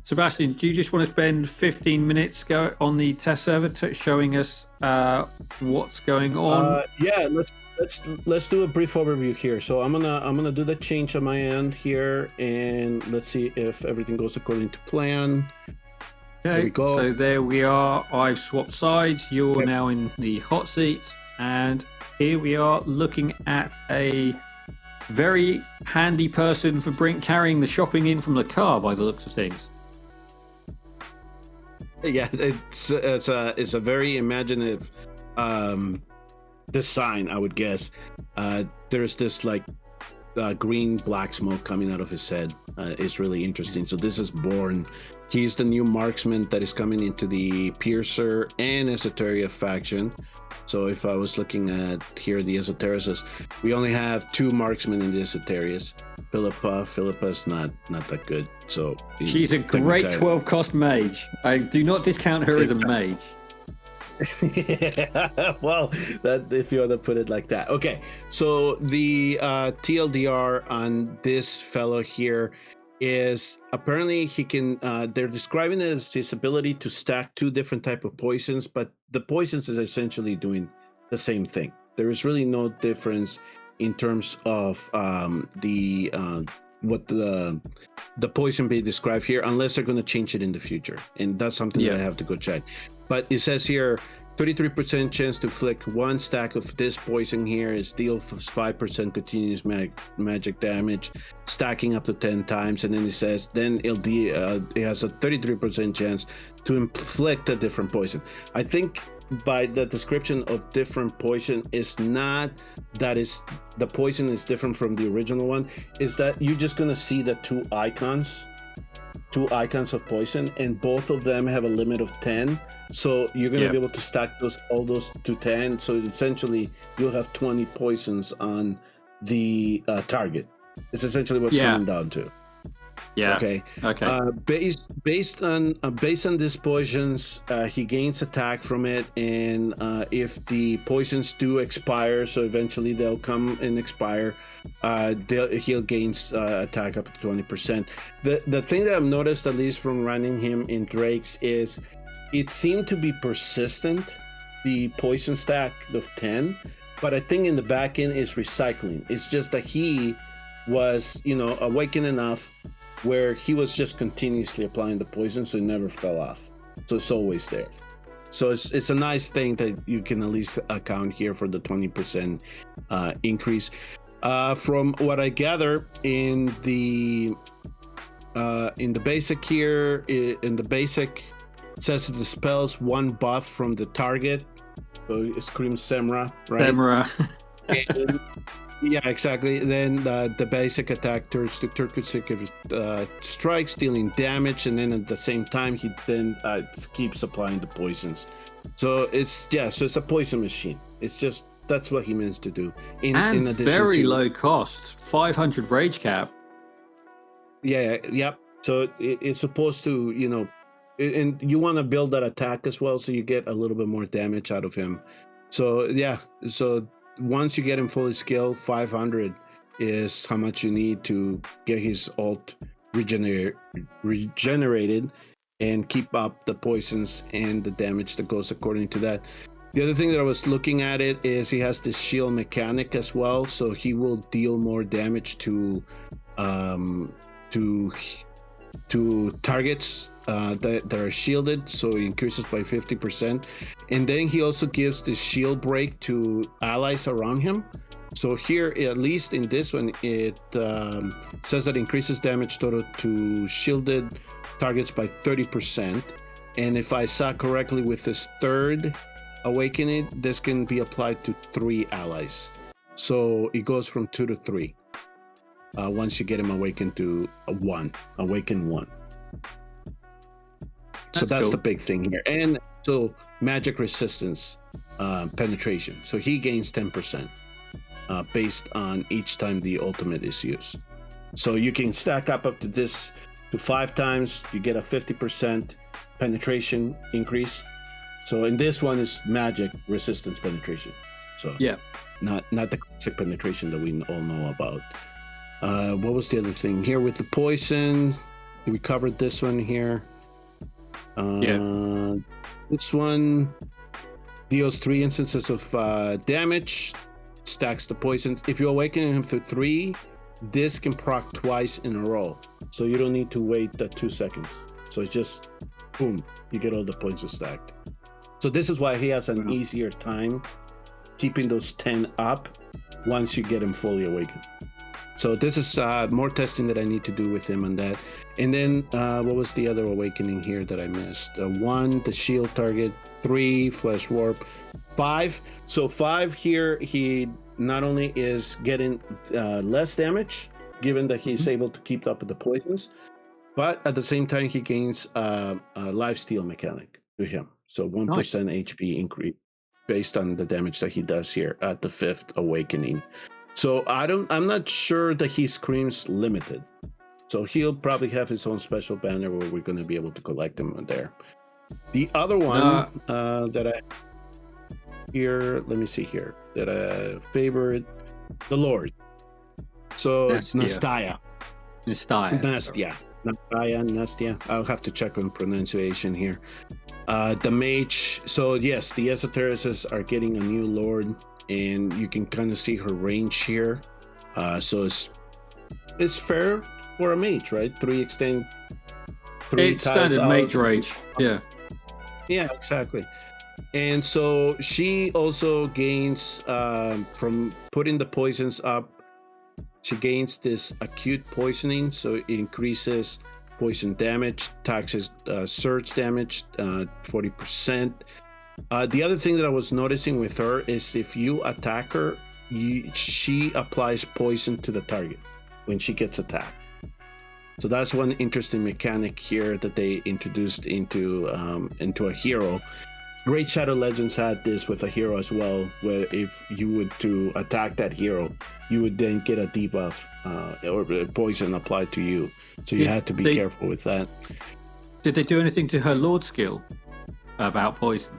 Sebastian, do you just want to spend 15 minutes on the test server showing us what's going on? Yeah, let's do a brief overview here. So I'm gonna do the change on my end here, and let's see if everything goes according to plan. Okay, there we go. So there we are. I've swapped sides. You're now in the hot seats, and here we are looking at a very handy person for carrying the shopping in from the car by the looks of things. Yeah, it's a very imaginative design, I would guess. There's this like green black smoke coming out of his head. It's really interesting. So this is Vorn. He's the new marksman that is coming into the Piercer and Esoteria faction. So if I was looking at here the Esoterists, we only have 2 marksmen in the Esoterias. Philippa's not that good. So she's a great 12 cost mage. I do not discount her as a mage. Yeah, well, that if you want to put it like that. Okay, so the TLDR on this fellow here is apparently he can. They're describing it as his ability to stack 2 different type of poisons, but the poisons is essentially doing the same thing. There is really no difference in terms of what the poison being described here, unless they're going to change it in the future, and that's something that I have to go check. But it says here 33% chance to inflict 1 stack of this poison here is deal 5% continuous magic damage, stacking up to 10 times, and then it says then it has a 33% chance to inflict a different poison. I think by the description of different poison is not that is the poison is different from the original one, is that you're just gonna see the two icons of poison, and both of them have a limit of 10, so you're going to be able to stack all those to 10, so essentially you'll have 20 poisons on the target. It's essentially what's coming down to. Okay. Based on these poisons, he gains attack from it, and if the poisons do expire, so eventually they'll come and expire, he'll gain attack up to 20%. The thing that I've noticed, at least from running him in Drakes, is it seemed to be persistent, the poison stack of 10, but I think in the back end is recycling. It's just that he was, awakened enough where he was just continuously applying the poison, so it never fell off. So it's always there. So it's a nice thing that you can at least account here for the 20% increase. From what I gather in the basic here, in the basic, it says it dispels 1 buff from the target. So it screams Semra, right? Semra. Yeah, exactly. Then the basic attack turns to consecutive strikes, dealing damage, and then at the same time he then keeps applying the poisons. So it's a poison machine. It's just that's what he means to do. In addition very to low cost, 500 rage cap. Yeah, yep. So it's supposed to, and you want to build that attack as well, so you get a little bit more damage out of him. So once you get him fully skilled, 500 is how much you need to get his ult regenerated and keep up the poisons and the damage that goes according to that. The other thing that I was looking at it is he has this shield mechanic as well, so he will deal more damage to targets that are shielded, so it increases by 50%. And then he also gives the shield break to allies around him. So here, at least in this one, it says that increases damage total to shielded targets by 30%. And if I saw correctly, with this 3rd awakening, this can be applied to 3 allies. So it goes from 2 to 3 once you get him awakened to 1. Awaken 1. So that's cool. The big thing here. And so magic resistance penetration. So he gains 10% based on each time the ultimate is used. So you can stack up to this to 5 times, you get a 50% penetration increase. So in this one is magic resistance penetration. So Yeah. not the classic penetration that we all know about. What was the other thing here with the poison? We covered this one here. This one deals 3 instances of damage, stacks the poison. If you awaken him to 3, this can proc twice in a row. So you don't need to wait the 2 seconds. So it's just boom, you get all the poisons stacked. So this is why he has an easier time keeping those 10 up once you get him fully awakened. So this is more testing that I need to do with him on that. And then what was the other awakening here that I missed? 1, the shield target, 3, flesh warp, 5. So 5 here, he not only is getting less damage, given that he's able to keep up with the poisons, but at the same time he gains a lifesteal mechanic to him. So 1% HP increase based on the damage that he does here at the 5th awakening. So I'm not sure that he screams limited. So he'll probably have his own special banner where we're going to be able to collect him there. The other one that I here, let me see here, that I favored, the Lord. So Nastya. Nastya. I'll have to check on pronunciation here. The mage. So yes, the esotericists are getting a new Lord, and you can kind of see her range here. So it's fair for a mage, right? 3 extend. 3 it's standard mage range. Yeah. Yeah, exactly. And so she also gains from putting the poisons up. She gains this acute poisoning, so it increases poison damage, taxes surge damage 40%. The other thing that I was noticing with her is if you attack her, she applies poison to the target when she gets attacked. So that's one interesting mechanic here that they introduced into a hero. Great Shadow Legends had this with a hero as well, where if you would to attack that hero, you would then get a debuff or poison applied to you. So you had to be careful with that. Did they do anything to her Lord skill about poison?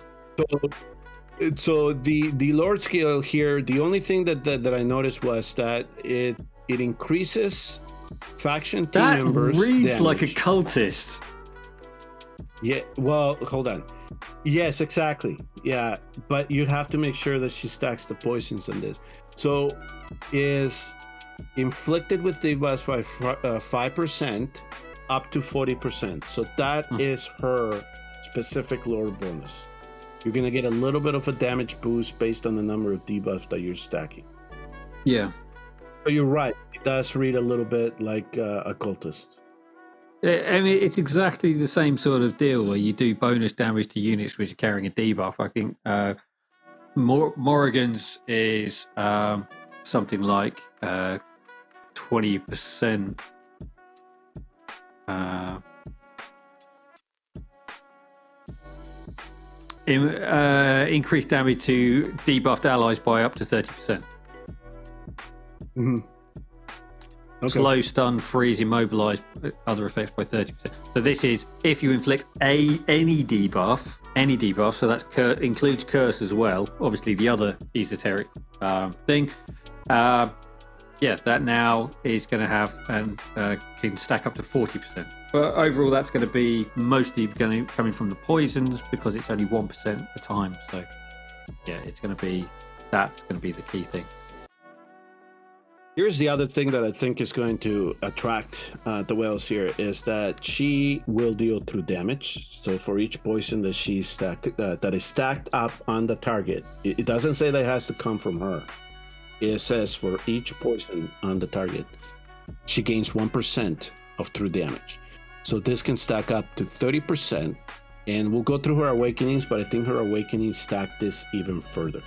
So the Lord skill here, the only thing that I noticed was that it increases faction team members. That reads damage. like a cultist. Yeah, well, hold on. Yes, exactly. Yeah, but you have to make sure that she stacks the poisons on this. So is inflicted with debuffs by 5% up to 40%. So that is her specific Lord bonus. You're going to get a little bit of a damage boost based on the number of debuffs that you're stacking. Yeah. But you're right. It does read a little bit like a cultist. I mean, it's exactly the same sort of deal where you do bonus damage to units which are carrying a debuff. I think Morrigan's is something like 20%. Increased damage to debuffed allies by up to 30%. Mm-hmm. Okay. Slow, stun, freeze, immobilize, other effects by 30%. So this is if you inflict any debuff, so that includes curse as well. Obviously, the other esoteric thing. That now is going to have and can stack up to 40%. But overall, that's going to be mostly coming from the poisons because it's only 1% at a time. So yeah, that's going to be the key thing. Here's the other thing that I think is going to attract the whales here is that she will deal through damage. So for each poison that that is stacked up on the target, it doesn't say that it has to come from her. It says for each poison on the target, she gains 1% of true damage. So this can stack up to 30%, and we'll go through her awakenings, but I think her awakenings stack this even further.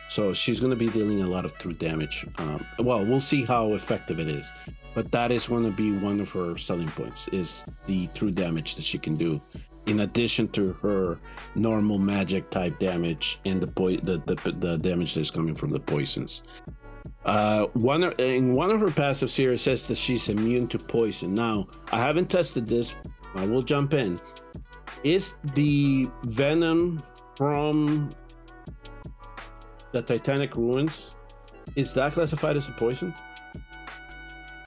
So she's going to be dealing a lot of true damage. We'll see how effective it is. But that is going to be one of her selling points, is the true damage that she can do. In addition to her normal magic type damage and the damage that is coming from the poisons. In one of her passives here, it says that she's immune to poison. Now, I haven't tested this. I will jump in. Is the venom from the Titanic ruins, is that classified as a poison?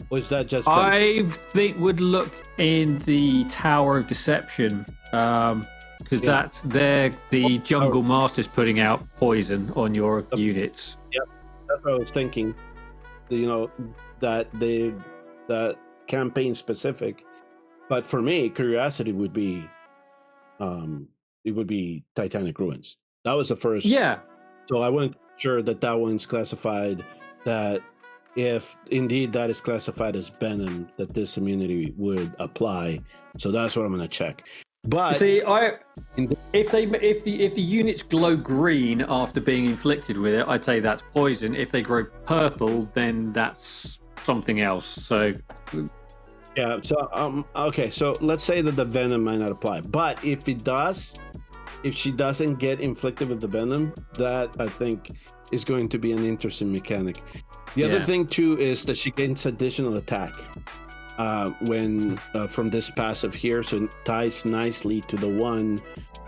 Or is that just venom? I think would look in the Tower of Deception, because that's the Jungle Masters putting out poison on your units. Yep, that's what I was thinking. You know, that campaign specific. But for me, curiosity would be, it would be Titanic ruins. That was the first. Yeah. So I wasn't sure that one's classified. That if indeed that is classified as venom, that this immunity would apply. So that's what I'm going to check. But see, if the units glow green after being inflicted with it, I'd say that's poison. If they glow purple, then that's something else. So yeah. So okay. So let's say that the venom might not apply, but if it does, if she doesn't get inflicted with the venom, that I think is going to be an interesting mechanic. The other thing too is that she gains additional attack when from this passive here, so it ties nicely to the one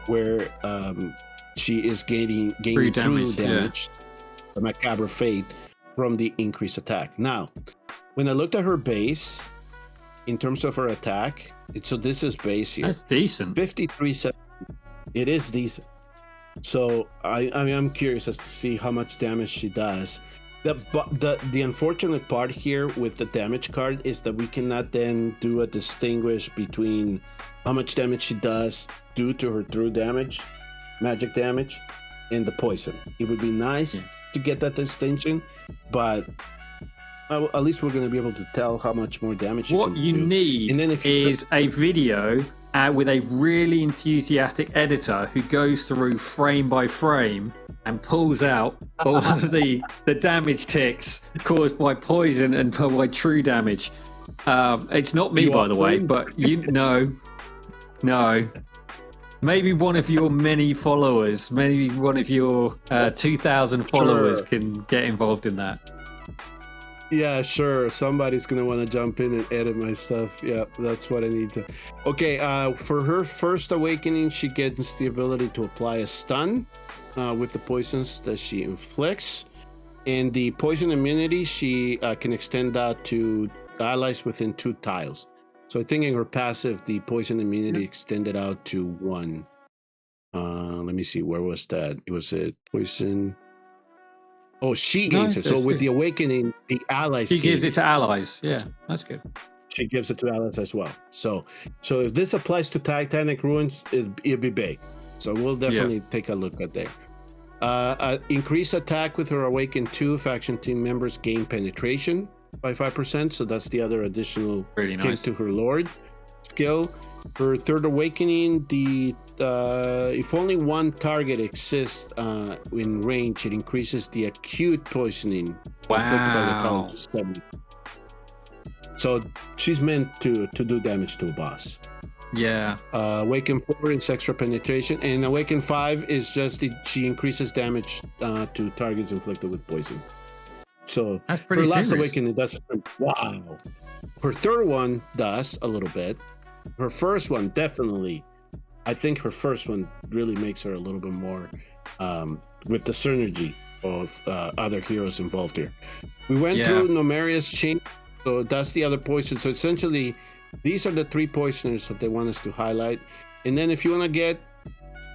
where she is gaining true damage, the macabre fate from the increased attack. Now, when I looked at her base in terms of her attack, so this is base here. That's decent. 53. It is decent. So I'm curious as to see how much damage she does. The unfortunate part here with the damage card is that we cannot then do a distinguish between how much damage she does due to her true damage, magic damage, and the poison. It would be nice to get that distinction, but at least we're going to be able to tell how much more damage what you do. need And then if is a video with a really enthusiastic editor who goes through frame by frame and pulls out all of the damage ticks caused by poison and by true damage. It's not me, by the way, but no. Maybe one of your many followers, maybe one of your 2,000 followers can get involved in that. Yeah, sure. Somebody's going to want to jump in and edit my stuff. Yeah, that's what I need to. Okay, for her first awakening, she gets the ability to apply a stun with the poisons that she inflicts. And the poison immunity, she can extend that to allies within 2 tiles. So I think in her passive, the poison immunity extended out to 1. Let me see, where was that? It was a poison... Oh, she gains it. So with the awakening, the allies. She gives it to allies. Yeah, that's good. She gives it to allies as well. So if this applies to Titanic ruins, it'd be big. So we'll definitely take a look at there. Increase attack with her awakened 2 faction team members gain penetration by 5%. So that's the other additional nice to her lord skill. Her third awakening, if only one target exists in range, it increases the acute poisoning inflicted by the target to 70. So she's meant to do damage to a boss. Yeah. Awaken 4 is extra penetration, and Awaken 5 is just she increases damage to targets inflicted with poison. So that's pretty her last serious. awakening does. Wow. Her third one does a little bit. Her first one definitely. I think her first one really makes her a little bit more with the synergy of other heroes involved here. We went through Numera's chain, so that's the other poison. So essentially, these are the 3 poisoners that they want us to highlight. And then if you want to get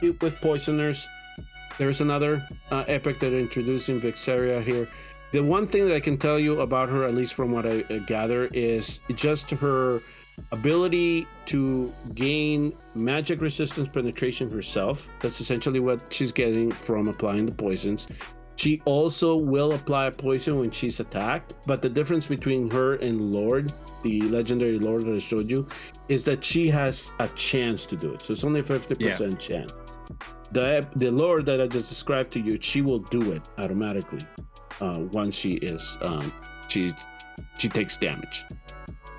with poisoners, there's another epic that they're introducing, Vixaria here. The one thing that I can tell you about her, at least from what I gather, is just her ability to gain magic resistance penetration herself. That's essentially what she's getting from applying the poisons. She also will apply a poison when she's attacked, but the difference between her and Lord, the legendary Lord that I showed you, is that she has a chance to do it. So it's only a 50% chance. The Lord that I just described to you, she will do it automatically once she is she takes damage.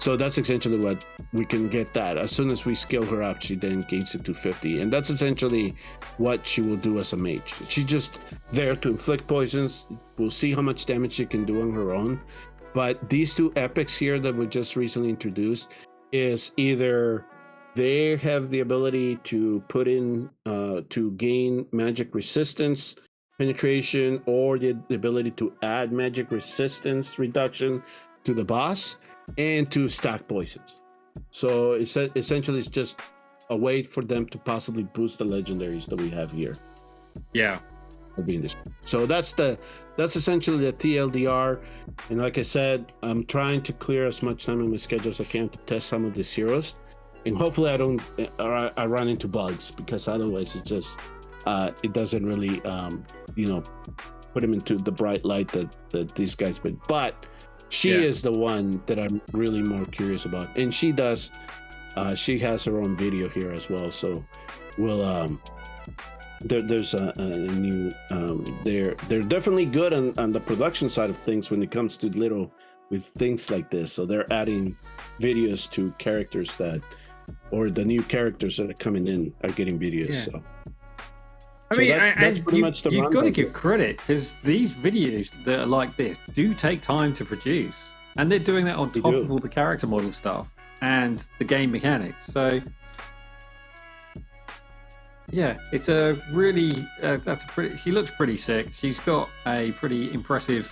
So that's essentially what we can get that. As soon as we scale her up, she then gains to 250. And that's essentially what she will do as a mage. She's just there to inflict poisons. We'll see how much damage she can do on her own. But these two epics here that we just recently introduced is either they have the ability to put in, to gain magic resistance penetration, or the ability to add magic resistance reduction to the boss, and to stack poisons. So essentially it's just a way for them to possibly boost the legendaries that we have here. Yeah. So that's essentially the TLDR. And like I said, I'm trying to clear as much time in my schedule as I can to test some of these heroes. And hopefully I run into bugs, because otherwise it just it doesn't really put them into the bright light that these guys would. But she is the one that I'm really more curious about, and she does. She has her own video here as well, so we'll. There's a new. They're definitely good on the production side of things when it comes to with things like this. So they're adding videos to characters or the new characters that are coming in are getting videos. Yeah. So. I mean, that's pretty much you've got to give credit, because these videos that are like this do take time to produce, and they're doing that on top of all the character model stuff and the game mechanics. So yeah, it's a really she looks pretty sick. She's got a pretty impressive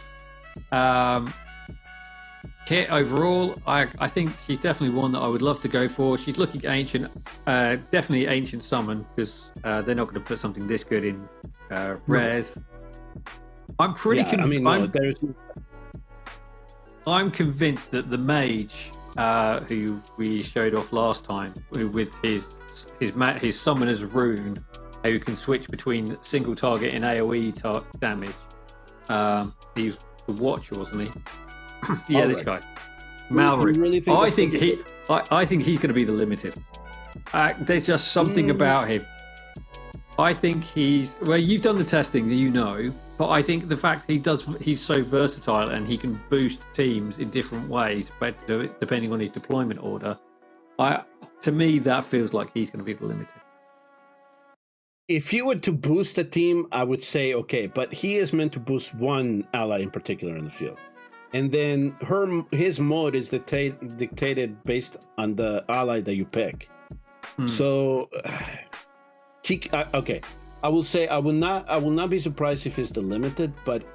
kit overall. I think she's definitely one that I would love to go for. She's looking ancient, definitely ancient summon, because they're not going to put something this good in rares. I'm pretty I'm convinced that the mage who we showed off last time with his summoner's rune, who can switch between single target and AoE damage. He was the Watcher, wasn't he? Yeah, this guy, Mallory. Really I think he's going to be the limited. There's just something about him. I think you've done the testing, but I think the fact he's so versatile and he can boost teams in different ways, but depending on his deployment order, to me that feels like he's going to be the limited. If you were to boost a team, I would say okay, but he is meant to boost one ally in particular in the field. And then his mode is dictated based on the ally that you pick. So, okay, I will say I will not be surprised if it's the limited. But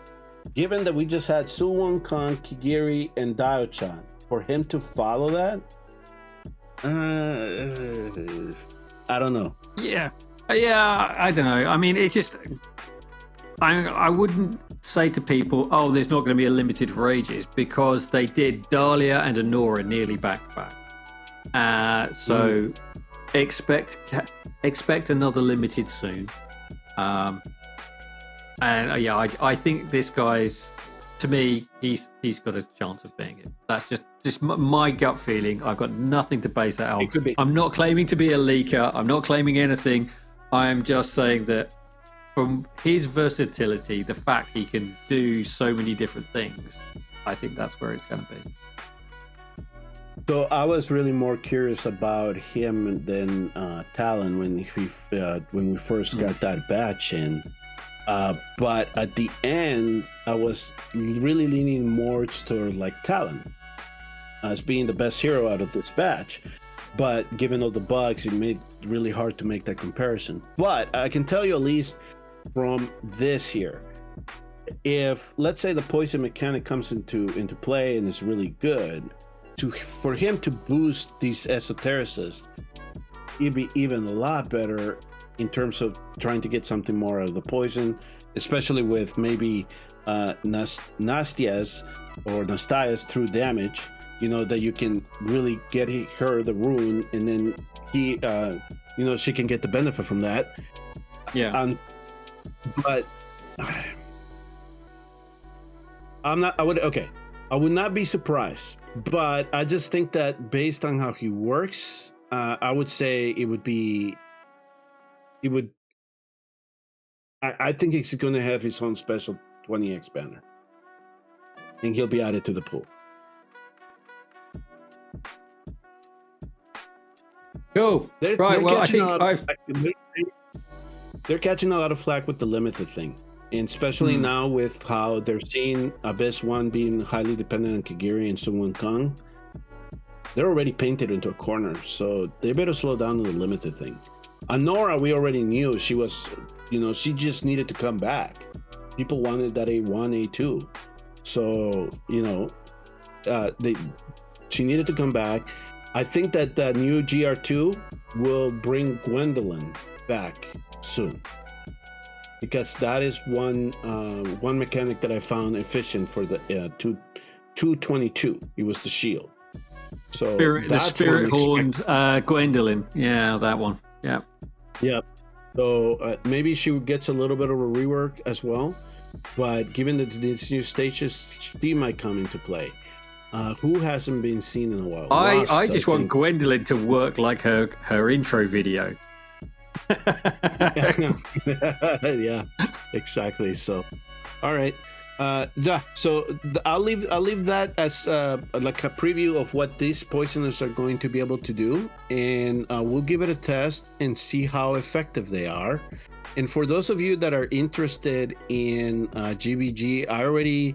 given that we just had Suwon Khan, Kigiri, and Dio-chan, for him to follow that, I don't know. Yeah, I don't know. I mean, it's just. I wouldn't say to people, oh, there's not going to be a limited for ages, because they did Dahlia and Honora nearly back to back. So expect another limited soon. And I think this guy's, to me, he's got a chance of being it. That's just my gut feeling. I've got nothing to base that on. I'm not claiming to be a leaker. I'm not claiming anything. I'm just saying that from his versatility, the fact he can do so many different things, I think that's where it's going to be. So I was really more curious about him than Talon when we first got that batch in. But at the end, I was really leaning more toward like Talon as being the best hero out of this batch. But given all the bugs, it made it really hard to make that comparison. But I can tell you at least from this here, if let's say the poison mechanic comes into play and is really good, for him to boost these esotericists, it'd be even a lot better in terms of trying to get something more out of the poison, especially with maybe Nastya's true damage, that you can really get her the rune, and then she can get the benefit from that. Yeah. But I would not be surprised, but I just think that based on how he works, I would say I think he's going to have his own special 20x banner, and he'll be added to the pool. Cool. Right. Well, I think they're catching a lot of flack with the limited thing, and especially now with how they're seeing Abyss 1 being highly dependent on Kagiri and Sun Kong. They're already painted into a corner, so they better slow down on the limited thing. Nora, we already knew she was, she just needed to come back. People wanted that A1, A2, so she needed to come back. I think that the new GR2 will bring Gwendolyn back soon, because that is one mechanic that I found efficient for the 222. It was the shield. So the spirit horned Gwendolyn. Yeah, that one. Yeah. Yeah. So maybe she gets a little bit of a rework as well. But given that these new stages, she might come into play. Who hasn't been seen in a while? I just want Gwendolyn to work like her intro video. Yeah, exactly. So, all right. So I'll leave that as like a preview of what these poisoners are going to be able to do, and we'll give it a test and see how effective they are. And for those of you that are interested in GBG, I already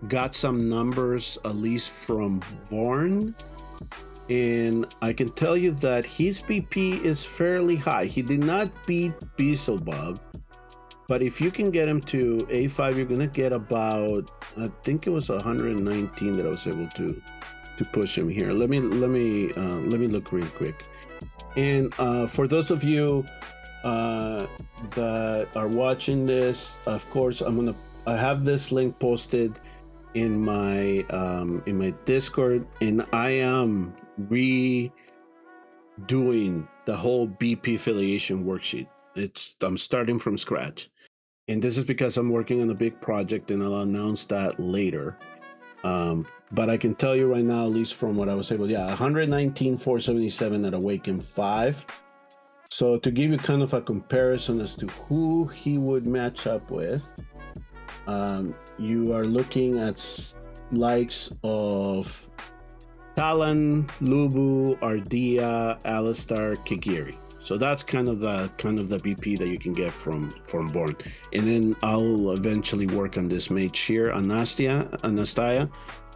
got some numbers, at least from Vorn, and I can tell you that his BP is fairly high. He did not beat Beelzebub, but if you can get him to A5, you're gonna get about, I think it was 119 that I was able to push him here. Let me look real quick. And for those of you that are watching this, of course, I have this link posted in my Discord, and I am redoing the whole BP affiliation worksheet. I'm starting from scratch, and this is because I'm working on a big project, and I'll announce that later. But I can tell you right now, at least from what I was able, 119, 477 at Awaken 5. So to give you kind of a comparison as to who he would match up with, you are looking at likes of Talon, Lubu, Ardea, Alistar, Kagiri. So that's kind of the BP that you can get from Vorn. And then I'll eventually work on this mage here, Nastya,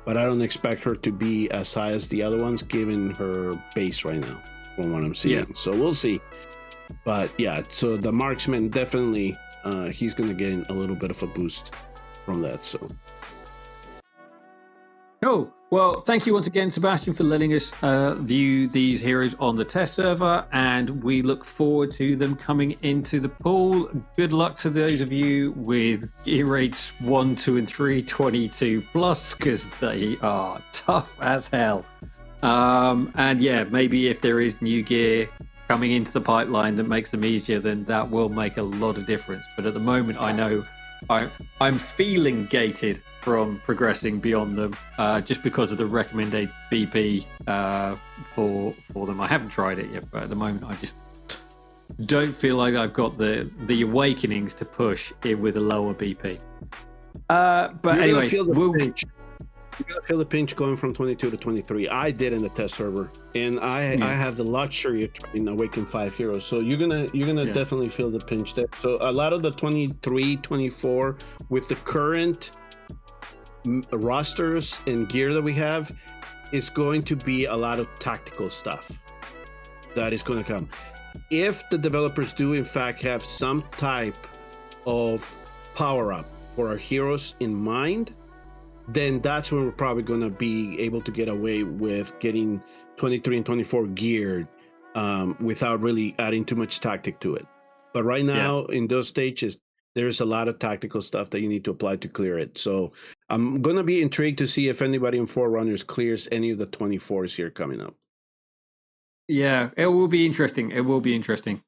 but I don't expect her to be as high as the other ones given her base right now, from what I'm seeing. Yeah. So we'll see. But yeah, so the marksman definitely, he's going to gain a little bit of a boost from that. So cool. Well, thank you once again, Sebastian, for letting us view these heroes on the test server, and we look forward to them coming into the pool. Good luck to those of you with gear rates 1, 2, and 3, 22 plus, because they are tough as hell. And yeah, maybe if there is new gear coming into the pipeline that makes them easier, then that will make a lot of difference. But at the moment, I know I'm feeling gated from progressing beyond them, just because of the recommended BP for them. I haven't tried it yet, but at the moment I just don't feel like I've got the awakenings to push it with a lower BP. But you're anyway, you're gonna feel the pinch going from 22 to 23. I did in the test server, and I have the luxury of trying Awaken 5 heroes. So you're gonna definitely feel the pinch there. So a lot of the 23, 24 with the current rosters and gear that we have is going to be a lot of tactical stuff that is going to come. If the developers do in fact have some type of power up for our heroes in mind, then that's when we're probably going to be able to get away with getting 23 and 24 geared without really adding too much tactic to it. But right now in those stages, there's a lot of tactical stuff that you need to apply to clear it. So I'm going to be intrigued to see if anybody in Forerunners clears any of the 24s here coming up. Yeah, it will be interesting.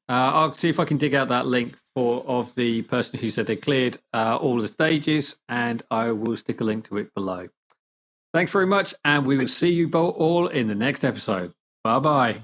I'll see if I can dig out that link of the person who said they cleared all the stages, and I will stick a link to it below. Thanks very much, and we will see you all in the next episode. Bye-bye.